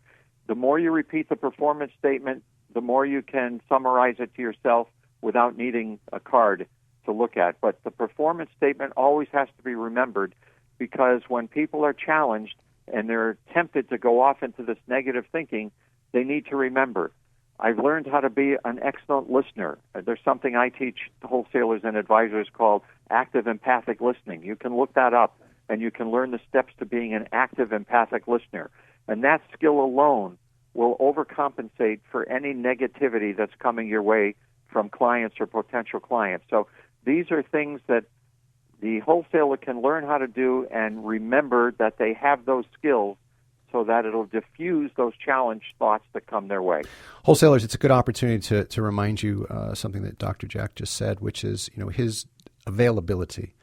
The more you repeat the performance statement, the more you can summarize it to yourself without needing a card to look at. But the performance statement always has to be remembered, because when people are challenged and they're tempted to go off into this negative thinking, they need to remember, I've learned how to be an excellent listener. There's something I teach wholesalers and advisors called active empathic listening. You can look that up, and you can learn the steps to being an active empathic listener. And that skill alone will overcompensate for any negativity that's coming your way from clients or potential clients. So these are things that the wholesaler can learn how to do and remember that they have those skills, so that it'll diffuse those challenge thoughts that come their way. Wholesalers, it's a good opportunity to remind you something that Dr. Jack just said, which is his availability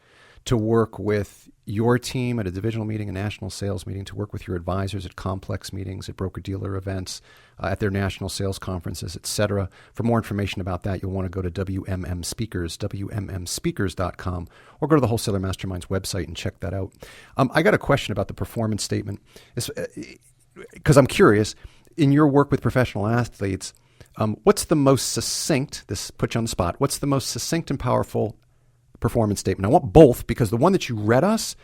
to work with your team at a divisional meeting, a national sales meeting, to work with your advisors at complex meetings, at broker-dealer events, at their national sales conferences, etc. For more information about that, you'll want to go to WMM Speakers, WMMspeakers.com, or go to the Wholesaler Masterminds website and check that out. I got a question about the performance statement, because I'm curious, in your work with professional athletes, what's the most succinct, this puts you on the spot, what's the most succinct and powerful performance statement? I want both, because the one that you read us,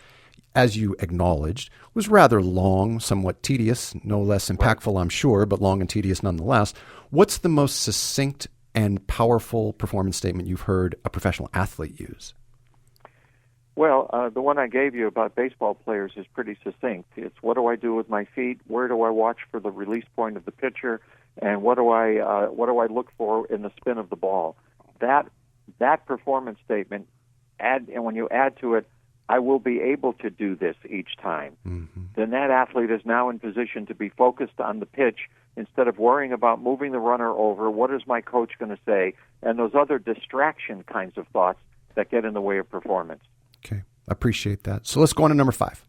as you acknowledged, was rather long, somewhat tedious, no less impactful, I'm sure, but long and tedious nonetheless. What's the most succinct and powerful performance statement you've heard a professional athlete use? Well, the one I gave you about baseball players is pretty succinct. It's, what do I do with my feet? Where do I watch for the release point of the pitcher? And what do I look for in the spin of the ball? That performance statement, and when you add to it, I will be able to do this each time, then that athlete is now in position to be focused on the pitch instead of worrying about moving the runner over, what is my coach going to say, and those other distraction kinds of thoughts that get in the way of performance. Okay, appreciate that. So let's go on to number 5.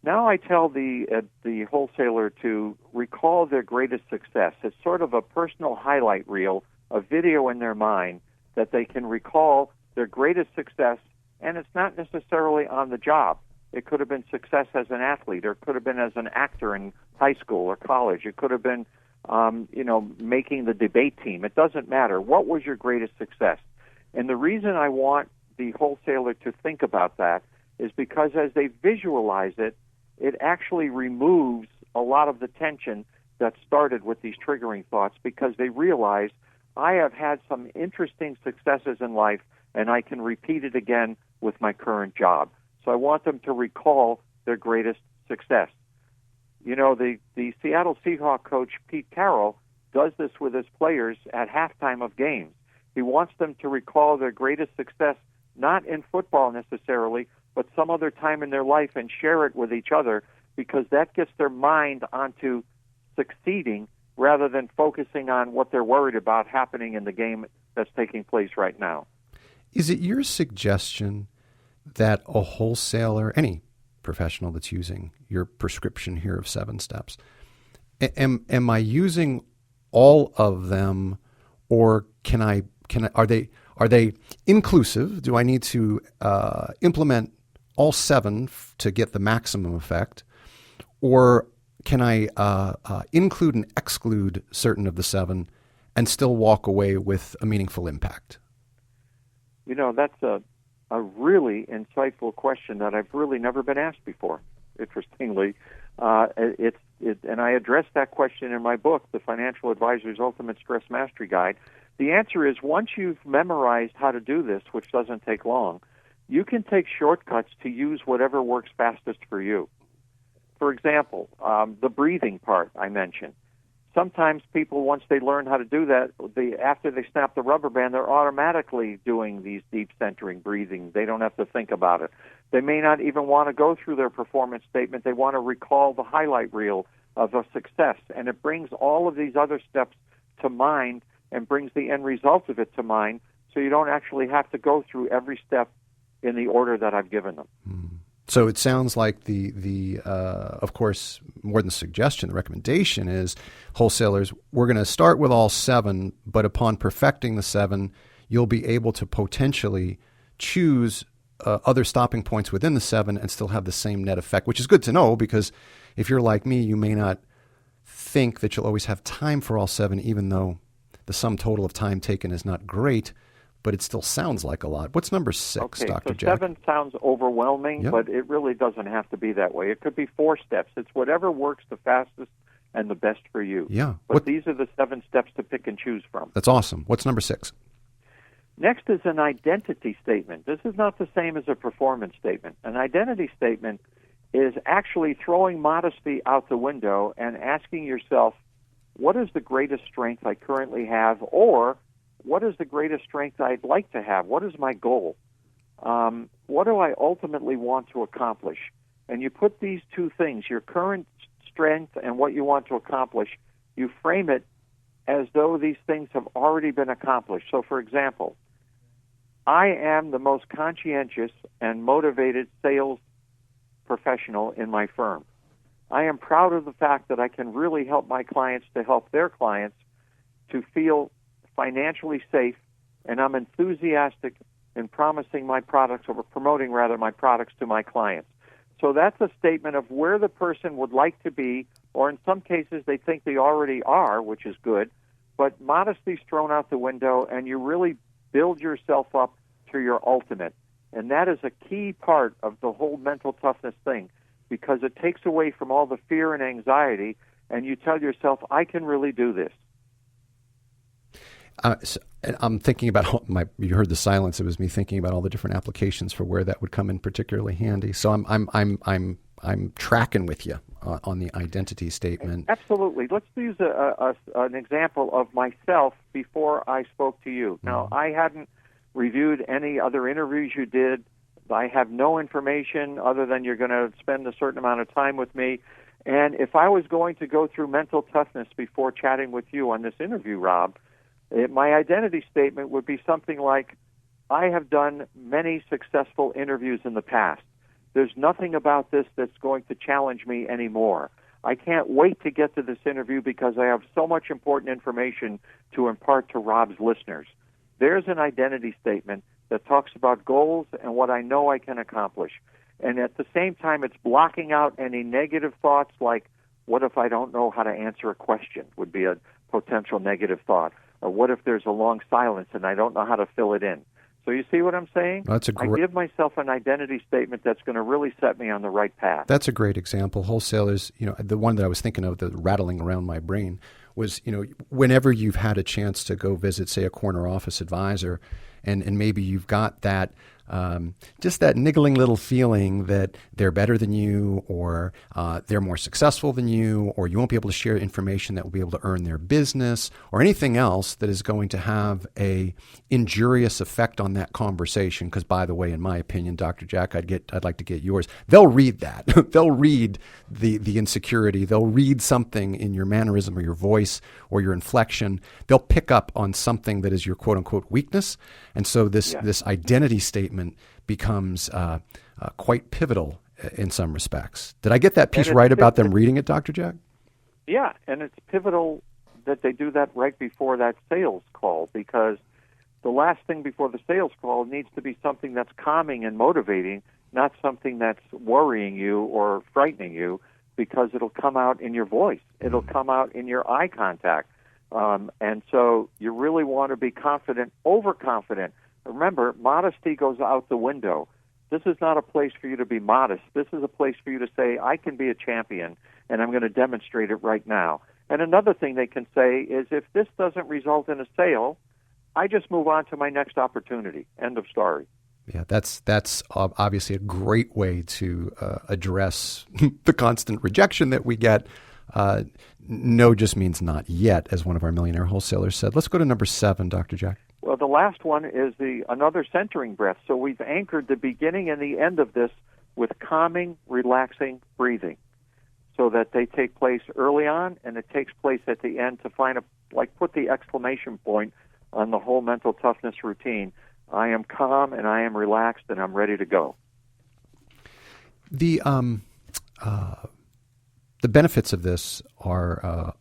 Now I tell the wholesaler to recall their greatest success. It's sort of a personal highlight reel, a video in their mind that they can recall their greatest success, and it's not necessarily on the job. It could have been success as an athlete, or it could have been as an actor in high school or college. It could have been making the debate team. It doesn't matter. What was your greatest success? And the reason I want the wholesaler to think about that is because as they visualize it, it actually removes a lot of the tension that started with these triggering thoughts, because they realize I have had some interesting successes in life and I can repeat it again with my current job. So I want them to recall their greatest success. The Seattle Seahawks coach Pete Carroll does this with his players at halftime of games. He wants them to recall their greatest success, not in football necessarily, but some other time in their life, and share it with each other, because that gets their mind onto succeeding rather than focusing on what they're worried about happening in the game that's taking place right now. Is it your suggestion that a wholesaler, any professional that's using your prescription here of 7 steps, am I using all of them, or are they inclusive? Do I need to implement all 7 to get the maximum effect, or can I include and exclude certain of the 7 and still walk away with a meaningful impact? That's a really insightful question that I've really never been asked before, interestingly. And I address that question in my book, The Financial Advisor's Ultimate Stress Mastery Guide. The answer is, once you've memorized how to do this, which doesn't take long, you can take shortcuts to use whatever works fastest for you. For example, the breathing part I mentioned. Sometimes people, once they learn how to do that, after they snap the rubber band, they're automatically doing these deep centering breathing. They don't have to think about it. They may not even want to go through their performance statement. They want to recall the highlight reel of a success, and it brings all of these other steps to mind and brings the end result of it to mind, so you don't actually have to go through every step in the order that I've given them. So it sounds like of course, more than suggestion, the recommendation is, wholesalers, we're going to start with all 7, but upon perfecting the 7, you'll be able to potentially choose other stopping points within the 7 and still have the same net effect, which is good to know, because if you're like me, you may not think that you'll always have time for all 7, even though the sum total of time taken is not great, but it still sounds like a lot. What's number 6, Dr. Jack? 7 sounds overwhelming, Yep. but it really doesn't have to be that way. It could be 4 steps. It's whatever works the fastest and the best for you. Yeah. But these are the 7 steps to pick and choose from. That's awesome. What's number 6? Next is an identity statement. This is not the same as a performance statement. An identity statement is actually throwing modesty out the window and asking yourself, what is the greatest strength I currently have, or what is the greatest strength I'd like to have? What is my goal? What do I ultimately want to accomplish? And you put these 2 things, your current strength and what you want to accomplish, you frame it as though these things have already been accomplished. So, for example, I am the most conscientious and motivated sales professional in my firm. I am proud of the fact that I can really help my clients to help their clients to feel financially safe, and I'm enthusiastic in promoting my products to my clients. So that's a statement of where the person would like to be, or in some cases they think they already are, which is good, but modesty's thrown out the window, and you really build yourself up to your ultimate. And that is a key part of the whole mental toughness thing, because it takes away from all the fear and anxiety, and you tell yourself, I can really do this. I'm thinking about you heard the silence. It was me thinking about all the different applications for where that would come in particularly handy. So I'm tracking with you on the identity statement. Absolutely. Let's use an example of myself before I spoke to you. Now, I hadn't reviewed any other interviews you did. I have no information other than you're going to spend a certain amount of time with me. And if I was going to go through mental toughness before chatting with you on this interview, Rob, my identity statement would be something like, I have done many successful interviews in the past. There's nothing about this that's going to challenge me anymore. I can't wait to get to this interview because I have so much important information to impart to Rob's listeners. There's an identity statement that talks about goals and what I know I can accomplish. And at the same time, it's blocking out any negative thoughts like, What if I don't know how to answer a question would be a potential negative thought. Or what if there's a long silence and I don't know how to fill it in? So you see what I'm saying? I give myself an identity statement that's going to really set me on the right path. That's a great example. Wholesalers, the one that I was thinking of, the rattling around my brain, was, whenever you've had a chance to go visit, say, a corner office advisor, and maybe you've got that just that niggling little feeling that they're better than you, or they're more successful than you, or you won't be able to share information that will be able to earn their business, or anything else that is going to have a injurious effect on that conversation. Because, by the way, in my opinion, Dr. Jack, I'd like to get yours. They'll read that. They'll read the insecurity. They'll read something in your mannerism or your voice or your inflection. They'll pick up on something that is your quote unquote weakness. And so this identity statement becomes quite pivotal in some respects. Did I get that piece right about them reading it, Dr. Jack? Yeah, and it's pivotal that they do that right before that sales call, because the last thing before the sales call needs to be something that's calming and motivating, not something that's worrying you or frightening you, because it'll come out in your voice. It'll come out in your eye contact. And so you really want to be confident, overconfident. Remember, modesty goes out the window. This is not a place for you to be modest. This is a place for you to say, I can be a champion, and I'm going to demonstrate it right now. And another thing they can say is, if this doesn't result in a sale, I just move on to my next opportunity. End of story. Yeah, that's obviously a great way to address the constant rejection that we get. No just means not yet, as one of our millionaire wholesalers said. Let's go to number 7, Dr. Jack. Well, the last one is another centering breath. So we've anchored the beginning and the end of this with calming, relaxing breathing, so that they take place early on and it takes place at the end to put the exclamation point on the whole mental toughness routine. I am calm and I am relaxed and I'm ready to go. The benefits of this are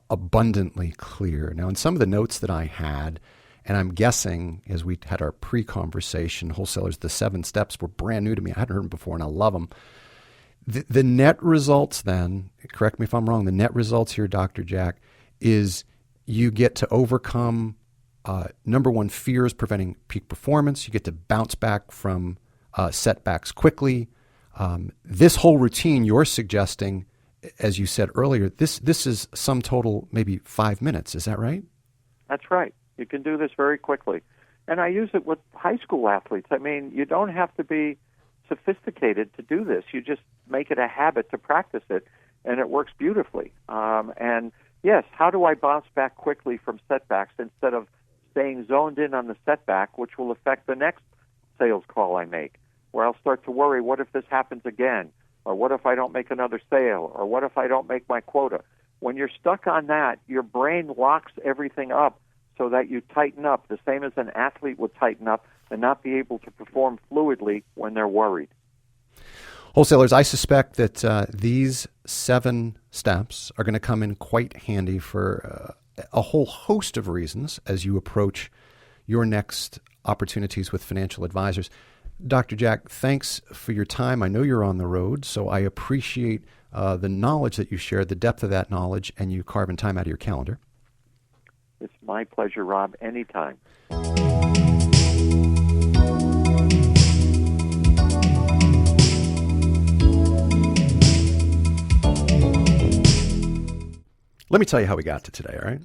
abundantly clear. Now, in some of the notes that I had, and I'm guessing as we had our pre-conversation, Wholesalers, the 7 steps were brand new to me. I hadn't heard them before, and I love them. The net results then, correct me if I'm wrong, the net results here, Dr. Jack, is you get to overcome, number one, fears preventing peak performance. You get to bounce back from setbacks quickly. This whole routine you're suggesting, as you said earlier, this is sum total maybe 5 minutes. Is that right? That's right. You can do this very quickly. And I use it with high school athletes. I mean, you don't have to be sophisticated to do this. You just make it a habit to practice it, and it works beautifully. And yes, how do I bounce back quickly from setbacks instead of staying zoned in on the setback, which will affect the next sales call I make, where I'll start to worry, what if this happens again? Or what if I don't make another sale? Or what if I don't make my quota? When you're stuck on that, your brain locks everything up so that you tighten up, the same as an athlete would tighten up and not be able to perform fluidly when they're worried. Wholesalers, I suspect that these 7 steps are going to come in quite handy for a whole host of reasons as you approach your next opportunities with financial advisors. Dr. Jack, thanks for your time. I know you're on the road, so I appreciate the knowledge that you shared, the depth of that knowledge, and you carving time out of your calendar. It's my pleasure, Rob, anytime. Let me tell you how we got to today, all right?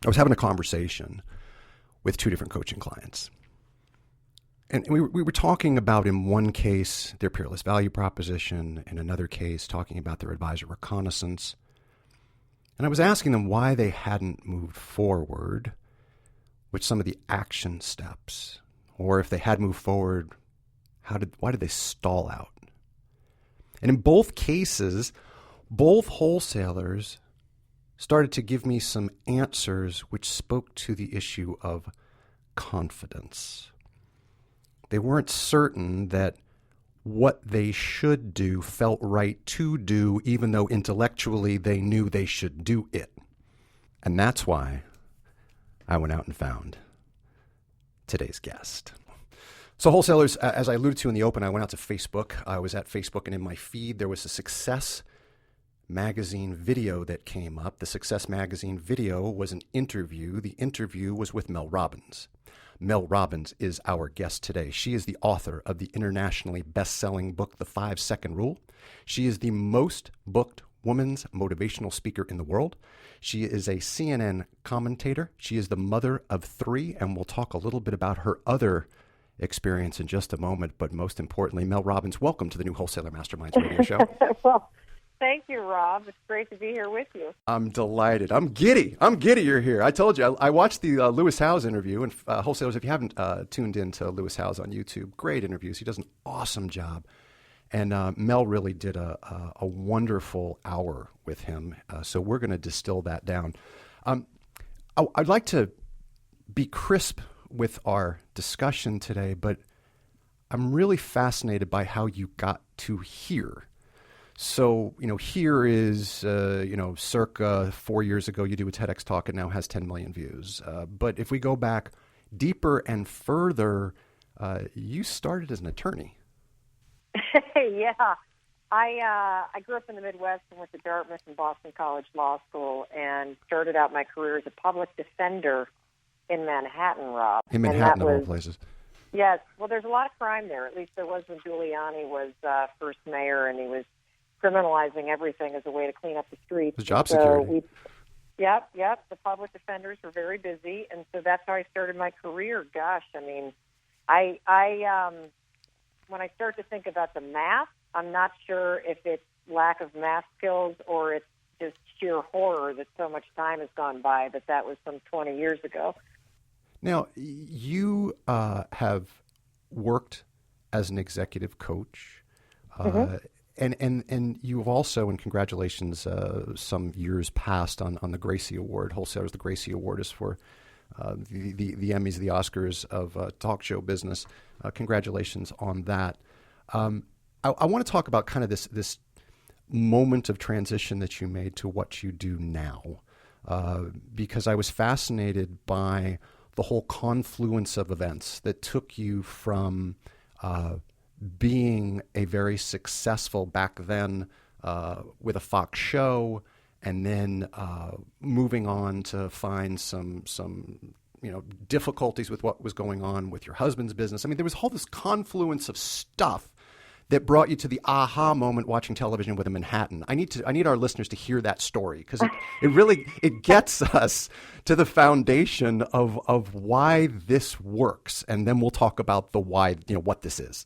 I was having a conversation with 2 different coaching clients. And we were talking about, in one case, their peerless value proposition, in another case, talking about their advisor reconnaissance. And I was asking them why they hadn't moved forward with some of the action steps, or if they had moved forward, why did they stall out? And in both cases, both wholesalers started to give me some answers which spoke to the issue of confidence. They weren't certain that what they should do felt right to do, even though intellectually they knew they should do it. And that's why I went out and found today's guest. So wholesalers, as I alluded to in the open, I went out to Facebook. I was at Facebook, and in my feed there was a success magazine video that came up. The Success Magazine video was an interview. The interview was with Mel Robbins. Mel Robbins is our guest today. She is the author of the internationally best-selling book, The 5-Second Rule. She is the most booked woman's motivational speaker in the world. She is a CNN commentator. She is the mother of 3, and we'll talk a little bit about her other experience in just a moment. But most importantly, Mel Robbins, welcome to the new Wholesaler Masterminds radio show. Well, thank you, Rob. It's great to be here with you. I'm delighted. I'm giddy. You're here. I told you. I watched the Lewis Howes interview, and Wholesalers, if you haven't tuned into Lewis Howes on YouTube, great interviews. He does an awesome job. And Mel really did a wonderful hour with him. So we're going to distill that down. I'd like to be crisp with our discussion today, but I'm really fascinated by how you got to here. So, here is, circa 4 years ago, you do a TEDx talk and now has 10 million views. But if we go back deeper and further, you started as an attorney. Yeah. I grew up in the Midwest and went to Dartmouth and Boston College Law School and started out my career as a public defender in Manhattan, Rob. In Manhattan, of all places. Yes. Well, there's a lot of crime there. At least there was when Giuliani was first mayor, and he was criminalizing everything as a way to clean up the streets. The job security. Yep. The public defenders were very busy, and so that's how I started my career. Gosh, I mean, I when I start to think about the math, I'm not sure if it's lack of math skills or it's just sheer horror that so much time has gone by, but that was some 20 years ago. Now, you have worked as an executive coach, and you've also, and congratulations, some years past on the Gracie Award. Wholesalers, the Gracie Award is for the Emmys, the Oscars of talk show business. Congratulations on that. I want to talk about kind of this moment of transition that you made to what you do now, because I was fascinated by the whole confluence of events that took you from being a very successful back then with a Fox show, and then moving on to find some difficulties with what was going on with your husband's business. I mean, there was all this confluence of stuff that brought you to the aha moment watching television with a Manhattan. I need our listeners to hear that story, because it really gets us to the foundation of why this works, and then we'll talk about the why, what this is.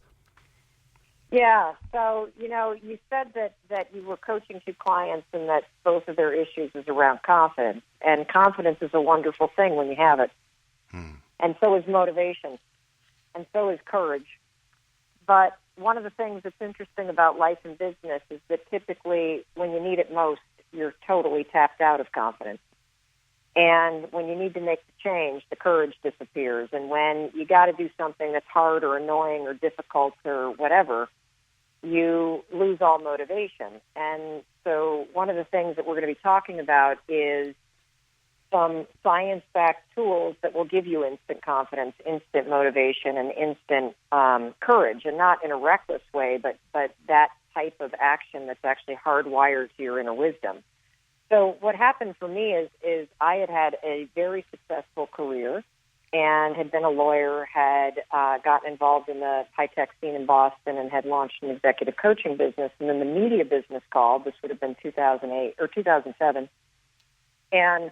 Yeah. So, you said that you were coaching 2 clients and that both of their issues is around confidence. And confidence is a wonderful thing when you have it. And so is motivation. And so is courage. But one of the things that's interesting about life and business is that typically when you need it most, you're totally tapped out of confidence. And when you need to make the change, the courage disappears. And when you got to do something that's hard or annoying or difficult or whatever, you lose all motivation. And so one of the things that we're going to be talking about is some science-backed tools that will give you instant confidence, instant motivation, and instant courage, and not in a reckless way, but that type of action that's actually hardwired to your inner wisdom. So what happened for me is I had a very successful career and had been a lawyer, had gotten involved in the high-tech scene in Boston, and had launched an executive coaching business. And then the media business called. This would have been 2008 or 2007. And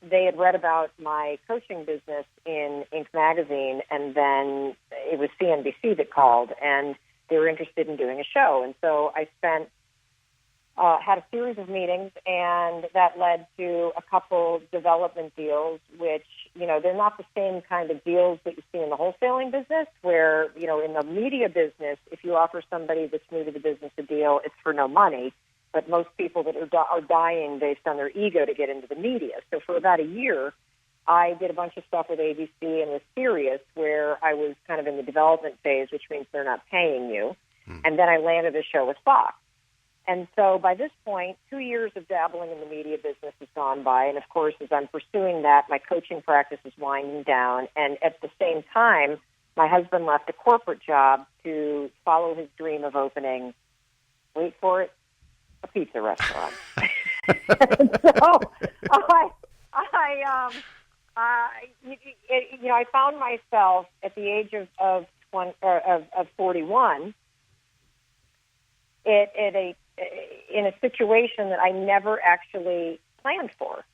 they had read about my coaching business in Inc. magazine, and then it was CNBC that called, and they were interested in doing a show. And so I had a series of meetings, and that led to a couple development deals, which, they're not the same kind of deals that you see in the wholesaling business, where, in the media business, if you offer somebody that's new to the business a deal, it's for no money. But most people that are dying based on their ego to get into the media. So for about a year, I did a bunch of stuff with ABC and with Sirius, where I was kind of in the development phase, which means they're not paying you. And then I landed a show with Fox. And so by this point, 2 years of dabbling in the media business has gone by. And, of course, as I'm pursuing that, my coaching practice is winding down. And at the same time, my husband left a corporate job to follow his dream of opening, wait for it, a pizza restaurant. So I found myself at the age of 41 in a situation that I never actually planned for.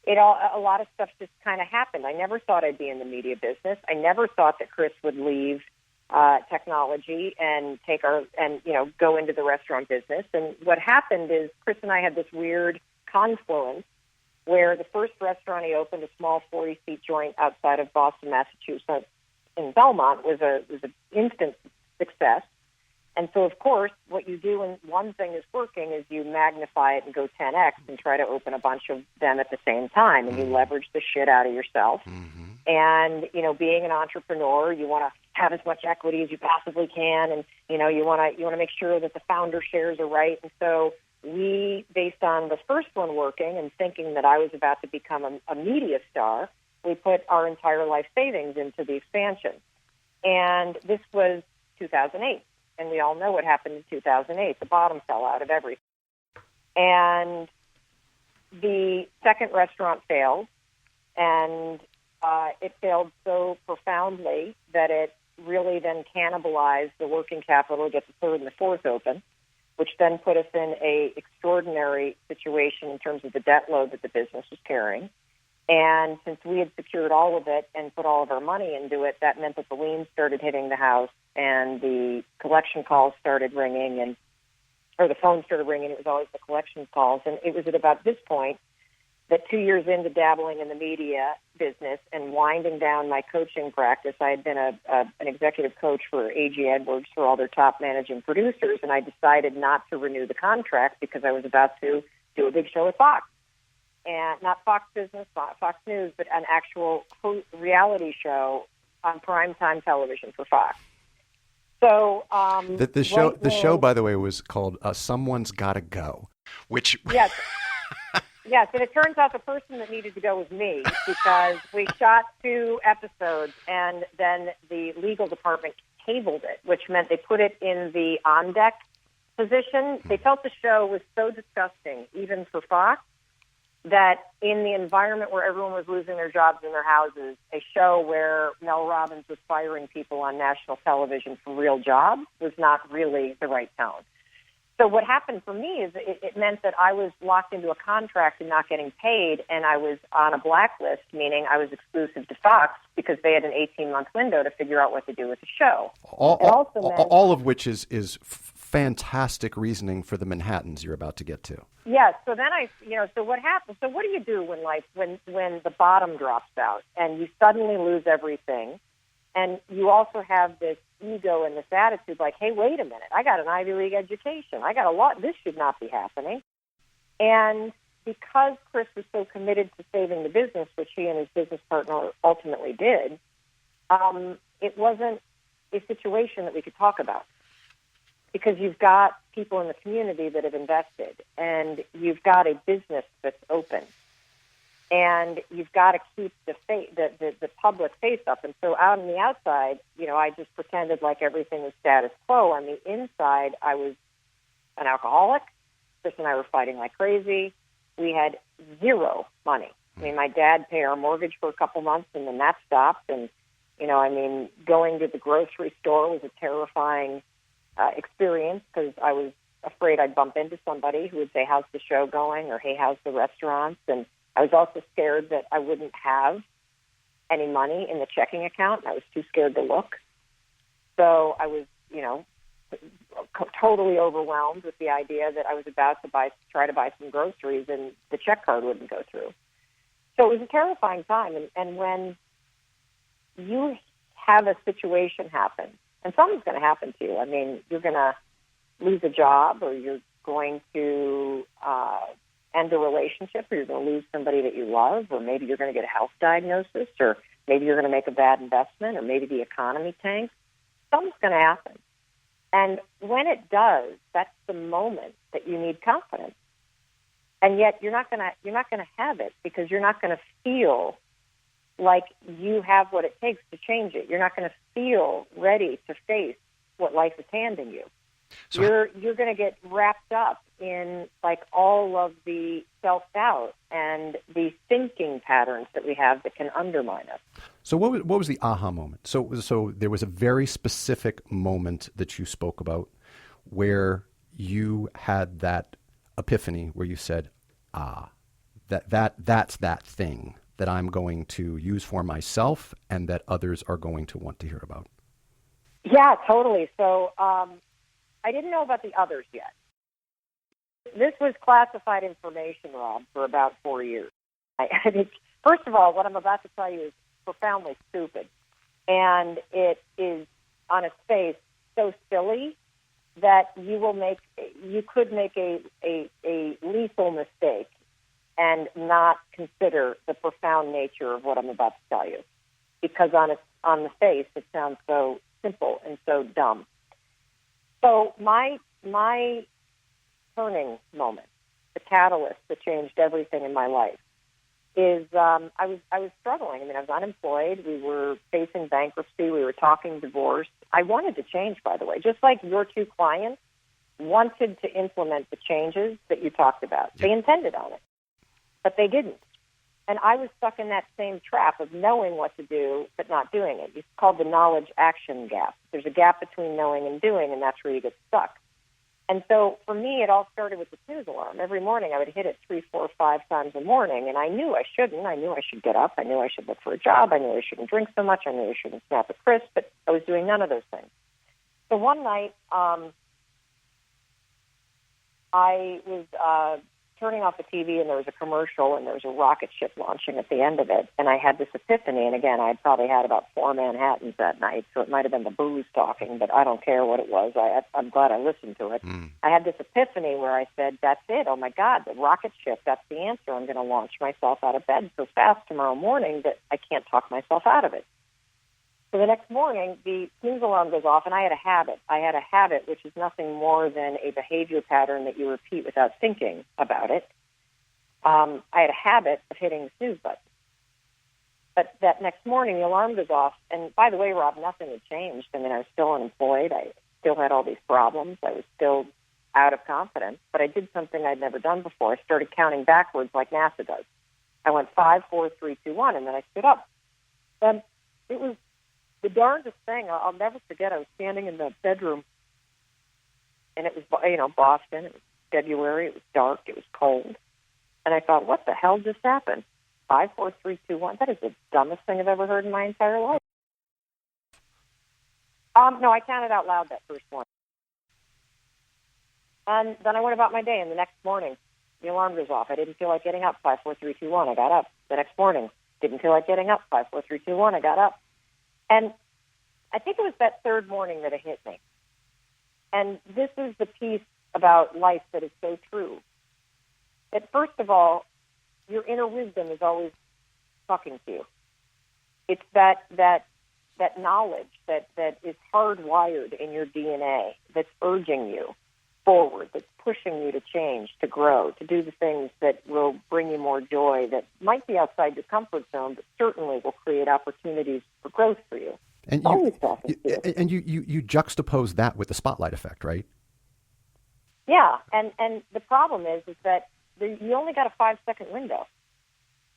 A lot of stuff just kind of happened. I never thought I'd be in the media business. I never thought that Chris would leave technology and go into the restaurant business. And what happened is Chris and I had this weird confluence where the first restaurant he opened, a small 40-seat joint outside of Boston, Massachusetts, in Belmont, was an instant success. And so, of course, what you do when one thing is working is you magnify it and go 10x and try to open a bunch of them at the same time, and you leverage the shit out of yourself. Mm-hmm. And, being an entrepreneur, you want to have as much equity as you possibly can, and, you want to make sure that the founder shares are right. And so we, based on the first one working and thinking that I was about to become a media star, we put our entire life savings into the expansion. And this was 2008. And we all know what happened in 2008. The bottom fell out of everything. And the second restaurant failed, and it failed so profoundly that it really then cannibalized the working capital to get the third and the fourth open, which then put us in a extraordinary situation in terms of the debt load that the business was carrying. And since we had secured all of it and put all of our money into it, that meant that the liens started hitting the house and the collection calls started ringing, or the phone started ringing. It was always the collection calls. And it was at about this point that 2 years into dabbling in the media business and winding down my coaching practice, I had been an executive coach for A.G. Edwards for all their top managing producers, and I decided not to renew the contract because I was about to do a big show at Fox. And not Fox Business, not Fox News, but an actual reality show on primetime television for Fox. So the show, by the way, was called "Someone's Gotta Go," which yes, yes, and it turns out the person that needed to go was me because we shot 2 episodes and then the legal department tabled it, which meant they put it in the on deck position. They felt the show was so disgusting, even for Fox, that in the environment where everyone was losing their jobs in their houses, a show where Mel Robbins was firing people on national television for real jobs was not really the right tone. So what happened for me is it meant that I was locked into a contract and not getting paid, and I was on a blacklist, meaning I was exclusive to Fox because they had an 18-month window to figure out what to do with the show. All of which is fantastic reasoning for the Manhattans you're about to get to. Yes. So then so what happens? So what do you do when the bottom drops out and you suddenly lose everything, and you also have this ego and this attitude like, hey, wait a minute, I got an Ivy League education. I got a lot. This should not be happening. And because Chris was so committed to saving the business, which he and his business partner ultimately did, it wasn't a situation that we could talk about. Because you've got people in the community that have invested, and you've got a business that's open, and you've got to keep the public face up. And so out on the outside, I just pretended like everything was status quo. On the inside, I was an alcoholic. Chris and I were fighting like crazy. We had zero money. I mean, my dad paid our mortgage for a couple months, and then that stopped. And, going to the grocery store was a terrifying experience because I was afraid I'd bump into somebody who would say, how's the show going? Or, hey, how's the restaurants? And I was also scared that I wouldn't have any money in the checking account. I was too scared to look. So I was, totally overwhelmed with the idea that I was about to try to buy some groceries and the check card wouldn't go through. So it was a terrifying time. And when you have a situation happen, and something's going to happen to you. I mean, you're going to lose a job, or you're going to end a relationship, or you're going to lose somebody that you love, or maybe you're going to get a health diagnosis, or maybe you're going to make a bad investment, or maybe the economy tanks. Something's going to happen. And when it does, that's the moment that you need confidence. And yet you're not going to have it because you're not going to feel like you have what it takes to change it. You're not going to feel ready to face what life is handing you. So you're going to get wrapped up in like all of the self-doubt and the thinking patterns that we have that can undermine us. So what was the aha moment? So there was a very specific moment that you spoke about where you had that epiphany where you said, that's that thing that I'm going to use for myself and that others are going to want to hear about. Yeah, totally. So I didn't know about the others yet. This was classified information, Rob, for about 4 years. First of all, what I'm about to tell you is profoundly stupid. And it is, on its face, so silly that you could make a lethal mistake and not consider the profound nature of what I'm about to tell you. Because on the face, it sounds so simple and so dumb. So my turning moment, the catalyst that changed everything in my life, is I was struggling. I mean, I was unemployed. We were facing bankruptcy. We were talking divorce. I wanted to change, by the way, just like your two clients wanted to implement the changes that you talked about. They intended on it, but they didn't. And I was stuck in that same trap of knowing what to do but not doing it. It's called the knowledge-action gap. There's a gap between knowing and doing, and that's where you get stuck. And so for me, it all started with the snooze alarm. Every morning I would hit it 3, 4, 5 times a morning, and I knew I shouldn't. I knew I should get up. I knew I should look for a job. I knew I shouldn't drink so much. I knew I shouldn't snap a crisp, but I was doing none of those things. So one night I was turning off the TV, and there was a commercial, and there was a rocket ship launching at the end of it, and I had this epiphany, and again, I'd probably had about 4 Manhattans that night, so it might have been the booze talking, but I don't care what it was. I'm glad I listened to it. I had this epiphany where I said, that's it, oh my God, the rocket ship, that's the answer. I'm going to launch myself out of bed so fast tomorrow morning that I can't talk myself out of it. So the next morning, the snooze alarm goes off, and I had a habit. I had a habit, which is nothing more than a behavior pattern that you repeat without thinking about it. I had a habit of hitting the snooze button. But that next morning, the alarm goes off, and by the way, Rob, nothing had changed. I mean, I was still unemployed. I still had all these problems. I was still out of confidence, but I did something I'd never done before. I started counting backwards like NASA does. I went 5, 4, 3, 2, 1, and then I stood up. And it was the darndest thing. I'll never forget. I was standing in the bedroom, and it was, Boston. It was February. It was dark. It was cold. And I thought, what the hell just happened? 5, 4, 3, 2, 1. That is the dumbest thing I've ever heard in my entire life. No, I counted out loud that first one. And then I went about my day, and the next morning, the alarm goes off. I didn't feel like getting up. 5, 4, 3, 2, 1. I got up. The next morning, didn't feel like getting up. 5, 4, 3, 2, 1. I got up. And I think it was that third morning that it hit me. And this is the piece about life that is so true. That first of all, your inner wisdom is always talking to you. It's that knowledge that is hardwired in your DNA that's urging you forward, that's pushing you to change, to grow, to do the things that will bring you more joy, that might be outside your comfort zone, but certainly will create opportunities for growth for you. And you juxtapose that with the spotlight effect, right? Yeah, and the problem is that you only got a 5-second window.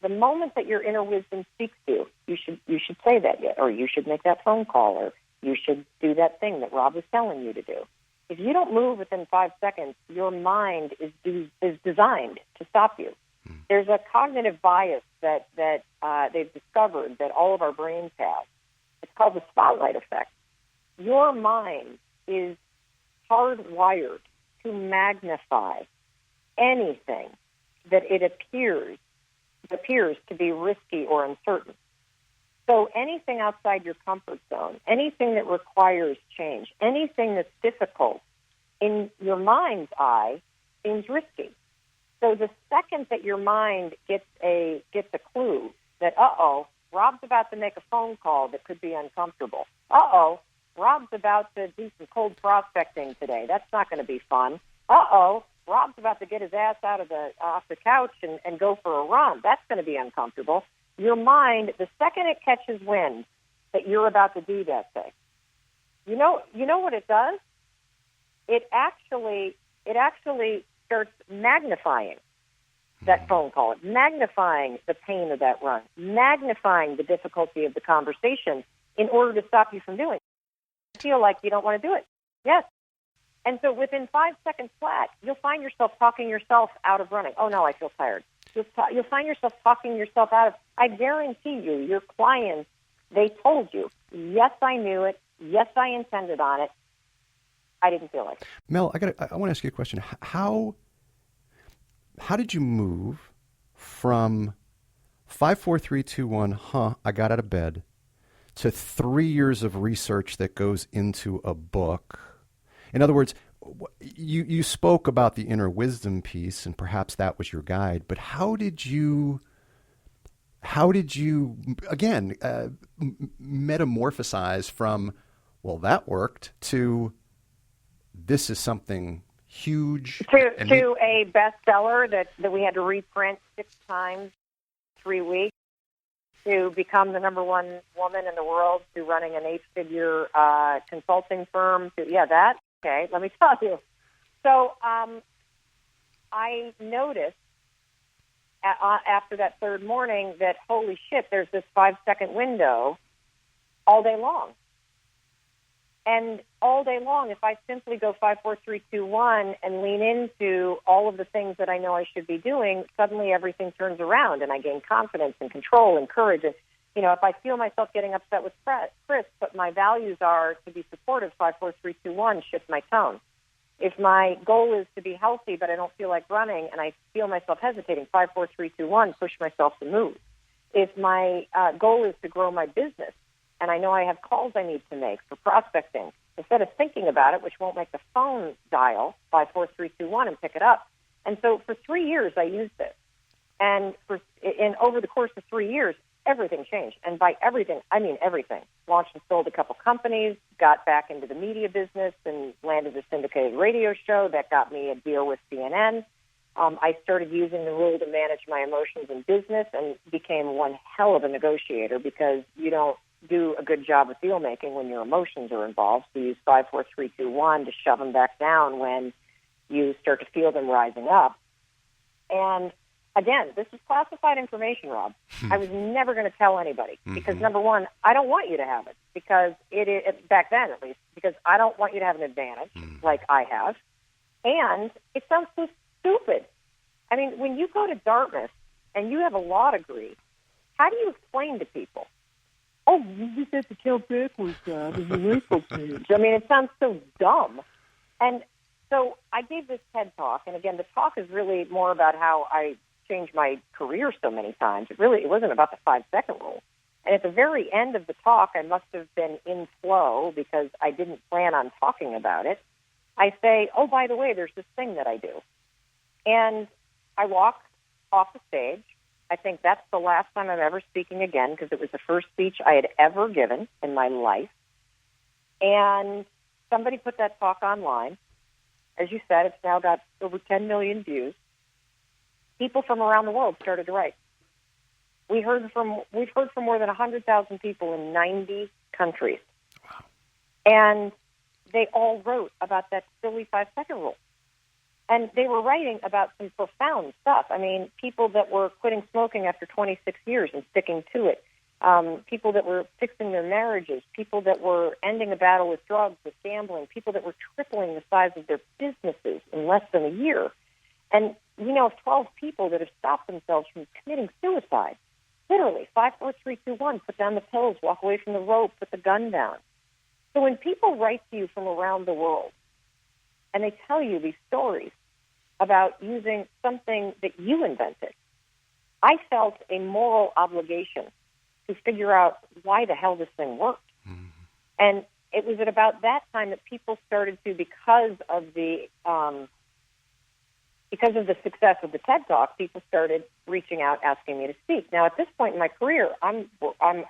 The moment that your inner wisdom speaks to you, you should say that, or you should make that phone call, or you should do that thing that Rob was telling you to do. If you don't move within 5 seconds, your mind is designed to stop you. There's a cognitive bias that they've discovered that all of our brains have. It's called the spotlight effect. Your mind is hardwired to magnify anything that it appears to be risky or uncertain. So anything outside your comfort zone, anything that requires change, anything that's difficult, in your mind's eye, seems risky. So the second that your mind gets a clue that, Rob's about to make a phone call that could be uncomfortable. Rob's about to do some cold prospecting today. That's not going to be fun. Rob's about to get his ass off the couch and go for a run. That's going to be uncomfortable. Your mind, the second it catches wind that you're about to do that thing, you know what it does? it actually starts magnifying that phone call, magnifying the pain of that run, magnifying the difficulty of the conversation in order to stop you from doing it. You feel like you don't want to do it. Yes. And so within 5 seconds flat, you'll find yourself talking yourself out of running. Oh, no, I feel tired. You'll find yourself talking yourself out of, I guarantee you, your clients, they told you, yes, I knew it. Yes, I intended on it. I didn't feel like it. Mel, I want to ask you a question. How did you move from 5, 4, 3, 2, 1, I got out of bed, to 3 years of research that goes into a book? In other words, you spoke about the inner wisdom piece, and perhaps that was your guide, but how did you again, metamorphosize from, well, that worked, to this is something huge to a bestseller that we had to reprint 6 times, 3 weeks, to become the number one woman in the world, to running an 8-figure consulting firm, okay, let me tell you. So I noticed after that third morning that, holy shit, there's this 5-second window all day long. And all day long, if I simply go 5, 4, 3, 2, 1 and lean into all of the things that I know I should be doing, suddenly everything turns around and I gain confidence and control and courage. And, if I feel myself getting upset with Chris, but my values are to be supportive, 5, 4, 3, 2, 1, shift my tone. If my goal is to be healthy, but I don't feel like running and I feel myself hesitating, 5, 4, 3, 2, 1, push myself to move. If my goal is to grow my business, and I know I have calls I need to make for prospecting, instead of thinking about it, which won't make the phone dial 5, 4, 3, 2, 1 and pick it up. And so for 3 years, I used this. And over the course of 3 years, everything changed. And by everything, I mean everything. Launched and sold a couple companies, got back into the media business, and landed a syndicated radio show that got me a deal with CNN. I started using the rule to manage my emotions in business and became one hell of a negotiator, because you don't do a good job of deal making when your emotions are involved. So you use 5, 4, 3, 2, 1 to shove them back down when you start to feel them rising up. And again, this is classified information, Rob. I was never going to tell anybody because, number one, I don't want you to have it, because back then at least, because I don't want you to have an advantage like I have. And it sounds so stupid. I mean, when you go to Dartmouth and you have a law degree, how do you explain to people, oh, you just have to count backwards in the info page? I mean, it sounds so dumb. And so I gave this TED Talk, and again, the talk is really more about how I changed my career so many times. It wasn't about the 5-second rule. And at the very end of the talk, I must have been in flow because I didn't plan on talking about it. I say, oh, by the way, there's this thing that I do. And I walk off the stage. I think that's the last time I'm ever speaking again, because it was the first speech I had ever given in my life. And somebody put that talk online. As you said, it's now got over 10 million views. People from around the world started to write. We've heard from more than 100,000 people in 90 countries. Wow. And they all wrote about that silly 5-second rule. And they were writing about some profound stuff. I mean, people that were quitting smoking after 26 years and sticking to it. People that were fixing their marriages. People that were ending a battle with drugs, with gambling. People that were tripling the size of their businesses in less than a year. And we know of 12 people that have stopped themselves from committing suicide. Literally, 5, 4, 3, 2, 1, put down the pills, walk away from the rope, put the gun down. So when people write to you from around the world and they tell you these stories about using something that you invented, I felt a moral obligation to figure out why the hell this thing worked. And it was at about that time that people started to, because of the success of the TED Talk, people started reaching out, asking me to speak. Now, at this point in my career, I'm an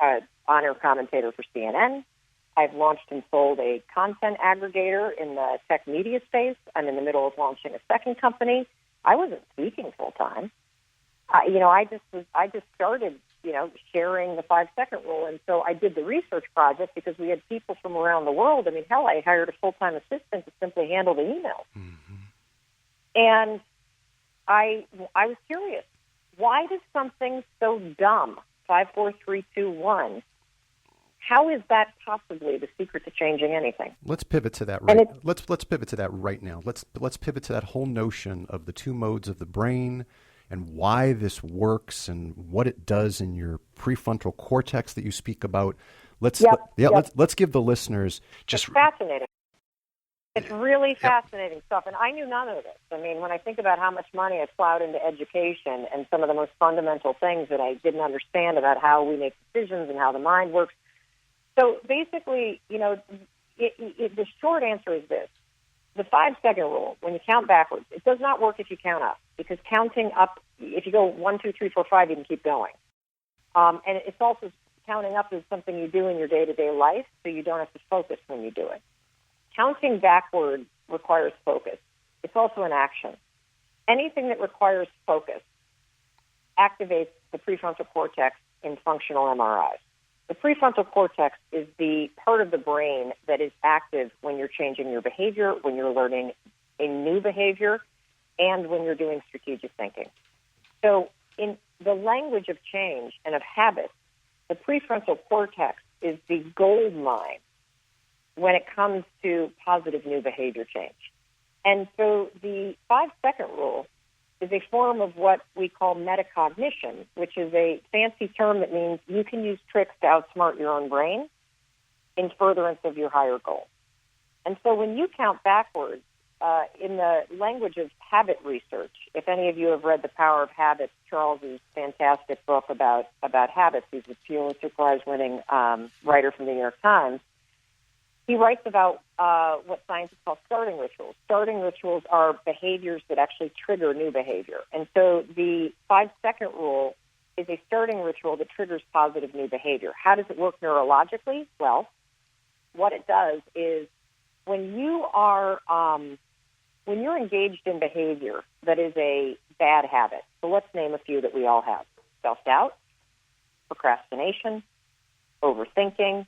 honor commentator for CNN. I've launched and sold a content aggregator in the tech media space. I'm in the middle of launching a second company. I wasn't speaking full time. I just started, sharing the 5-second rule. And so I did the research project because we had people from around the world. I mean, hell, I hired a full-time assistant to simply handle the emails. Mm-hmm. And I was curious. Why does something so dumb, 5, 4, 3, 2, 1, how is that possibly the secret to changing anything? Let's pivot to that right. Let's pivot to that right now. Let's pivot to that whole notion of the two modes of the brain and why this works and what it does in your prefrontal cortex that you speak about. Let's give the listeners just It's fascinating. It's really fascinating stuff, and I knew none of this. I mean, when I think about how much money I plowed into education and some of the most fundamental things that I didn't understand about how we make decisions and how the mind works. So basically, the short answer is this. The 5-second rule, when you count backwards, it does not work if you count up, because counting up, if you go 1, 2, 3, 4, 5, you can keep going. And it's also, counting up is something you do in your day-to-day life, so you don't have to focus when you do it. Counting backwards requires focus. It's also an action. Anything that requires focus activates the prefrontal cortex in functional MRIs. The prefrontal cortex is the part of the brain that is active when you're changing your behavior, when you're learning a new behavior, and when you're doing strategic thinking. So in the language of change and of habits, the prefrontal cortex is the gold mine when it comes to positive new behavior change. And so the 5-second rule is a form of what we call metacognition, which is a fancy term that means you can use tricks to outsmart your own brain in furtherance of your higher goal. And so when you count backwards, in the language of habit research, if any of you have read The Power of Habits, Charles's fantastic book about habits, he's a Pulitzer Prize-winning writer from the New York Times, he writes about what scientists call starting rituals. Starting rituals are behaviors that actually trigger new behavior. And so the 5-second rule is a starting ritual that triggers positive new behavior. How does it work neurologically? Well, what it does is when you're engaged in behavior that is a bad habit, so let's name a few that we all have: self-doubt, procrastination, overthinking,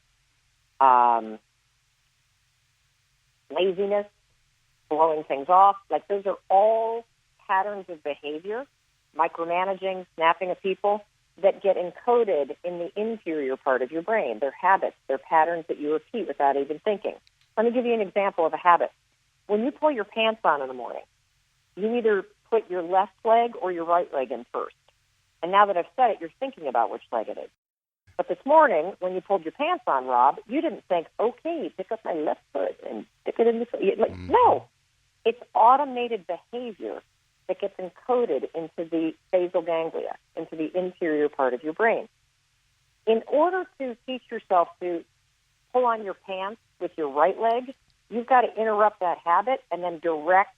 laziness, blowing things off. Like, those are all patterns of behavior, micromanaging, snapping at people, that get encoded in the inferior part of your brain. They're habits. They're patterns that you repeat without even thinking. Let me give you an example of a habit. When you pull your pants on in the morning, you either put your left leg or your right leg in first. And now that I've said it, you're thinking about which leg it is. But this morning, when you pulled your pants on, Rob, you didn't think, okay, pick up my left foot and stick it in the foot. No, it's automated behavior that gets encoded into the basal ganglia, into the interior part of your brain. In order to teach yourself to pull on your pants with your right leg, you've got to interrupt that habit and then direct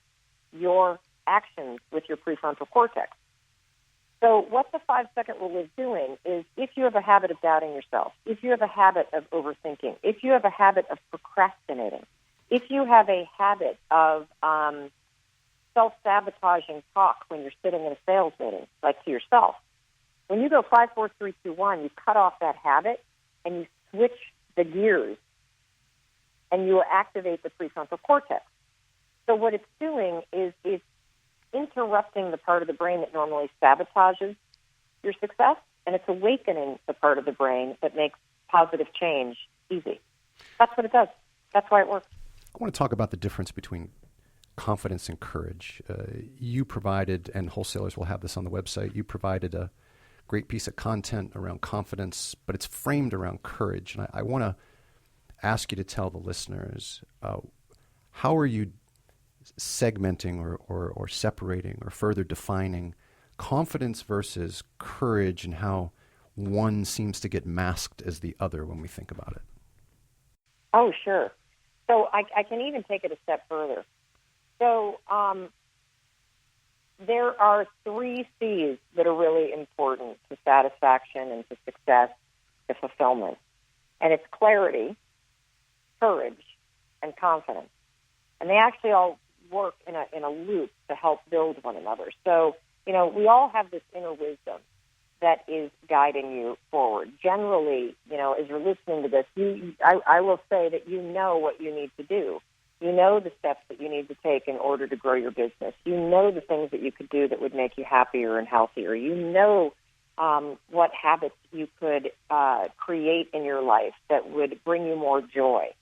your actions with your prefrontal cortex. So what the 5-second rule is doing is, if you have a habit of doubting yourself, if you have a habit of overthinking, if you have a habit of procrastinating, if you have a habit of self-sabotaging talk when you're sitting in a sales meeting, like to yourself, when you go 5, 4, 3, 2, 1, you cut off that habit and you switch the gears and you activate the prefrontal cortex. So what it's doing is it's interrupting the part of the brain that normally sabotages your success, and it's awakening the part of the brain that makes positive change easy. That's what it does. That's why it works. I want to talk about the difference between confidence and courage. You provided, and Wholesalers will have this on the website, you provided a great piece of content around confidence, but it's framed around courage. And I want to ask you to tell the listeners, how are you segmenting or separating or further defining confidence versus courage, and how one seems to get masked as the other when we think about it? Oh, sure. So I can even take it a step further. So there are 3 C's that are really important to satisfaction and to success, to fulfillment. And it's clarity, courage, and confidence. And they actually all work in a loop to help build one another. So we all have this inner wisdom that is guiding you forward. Generally, as you're listening to this, I will say that you know what you need to do. You know the steps that you need to take in order to grow your business. You know the things that you could do that would make you happier and healthier. You know what habits you could create in your life that would bring you more joy.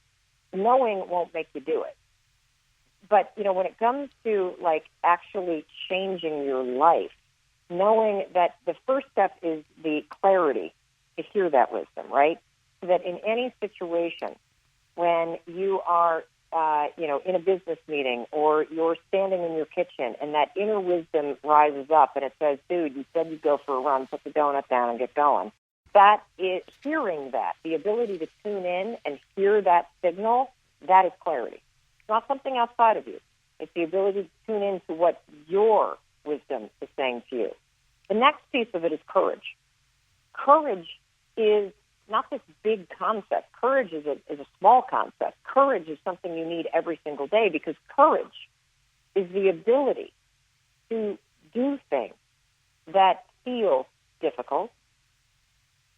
Knowing won't make you do it. But, when it comes to, actually changing your life, knowing that the first step is the clarity to hear that wisdom, right? So that in any situation, when you are, in a business meeting or you're standing in your kitchen and that inner wisdom rises up and it says, dude, you said you'd go for a run, put the donut down and get going. That is hearing that, the ability to tune in and hear that signal, that is clarity. It's not something outside of you. It's the ability to tune into what your wisdom is saying to you. The next piece of it is courage. Courage is not this big concept. Courage is a small concept. Courage is something you need every single day because courage is the ability to do things that feel difficult,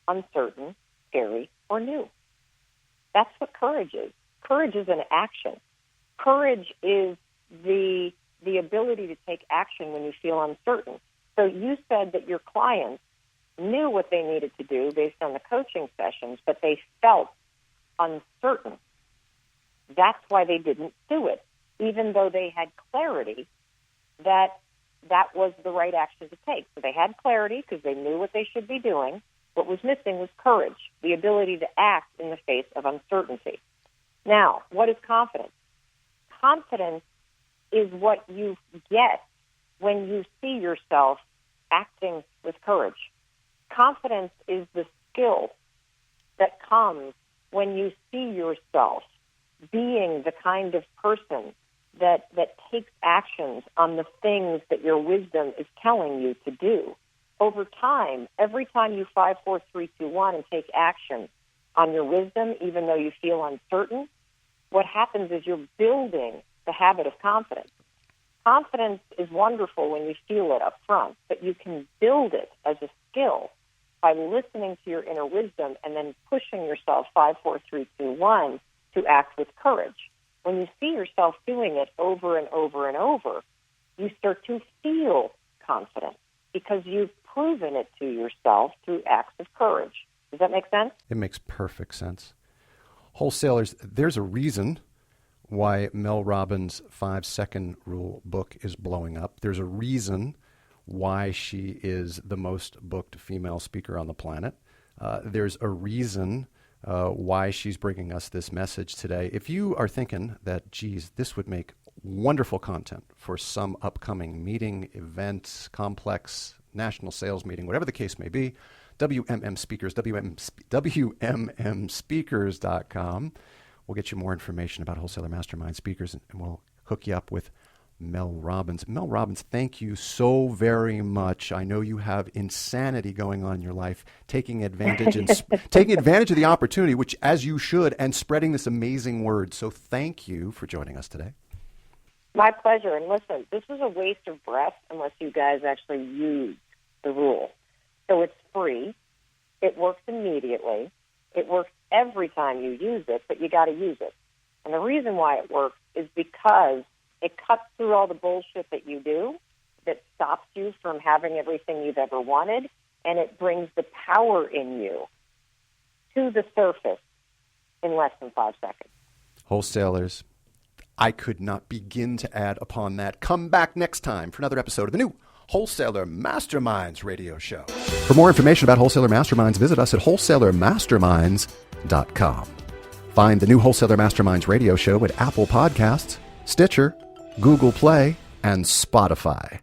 uncertain, scary, or new. That's what courage is. Courage is an action. Courage is the ability to take action when you feel uncertain. So you said that your clients knew what they needed to do based on the coaching sessions, but they felt uncertain. That's why they didn't do it, even though they had clarity that was the right action to take. So they had clarity because they knew what they should be doing. What was missing was courage, the ability to act in the face of uncertainty. Now, what is confidence? Confidence is what you get when you see yourself acting with courage. Confidence is the skill that comes when you see yourself being the kind of person that takes actions on the things that your wisdom is telling you to do. Over time, every time you 5, 4, 3, 2, 1 and take action on your wisdom, even though you feel uncertain, what happens is you're building the habit of confidence. Confidence is wonderful when you feel it up front, but you can build it as a skill by listening to your inner wisdom and then pushing yourself 5, 4, 3, 2, 1 to act with courage. When you see yourself doing it over and over and over, you start to feel confident because you've proven it to yourself through acts of courage. Does that make sense? It makes perfect sense. Wholesalers, there's a reason why Mel Robbins' 5-second rule book is blowing up. There's a reason why she is the most booked female speaker on the planet. There's a reason why she's bringing us this message today. If you are thinking that, geez, this would make wonderful content for some upcoming meeting, event, complex, national sales meeting, whatever the case may be, WMM Speakers, WMMspeakers.com. We'll get you more information about Wholesaler Mastermind speakers, and we'll hook you up with Mel Robbins. Mel Robbins, thank you so very much. I know you have insanity going on in your life, taking advantage of the opportunity, which as you should, and spreading this amazing word. So thank you for joining us today. My pleasure. And listen, this is a waste of breath unless you guys actually use the rule. So it's free. It works immediately. It works every time you use it, but you got to use it. And the reason why it works is because it cuts through all the bullshit that you do that stops you from having everything you've ever wanted, and it brings the power in you to the surface in less than 5 seconds. Wholesalers, I could not begin to add upon that. Come back next time for another episode of the new Wholesaler Masterminds radio show. For more information about Wholesaler Masterminds, visit us at wholesalermasterminds.com. Find the new Wholesaler Masterminds radio show at Apple Podcasts, Stitcher, Google Play, and Spotify.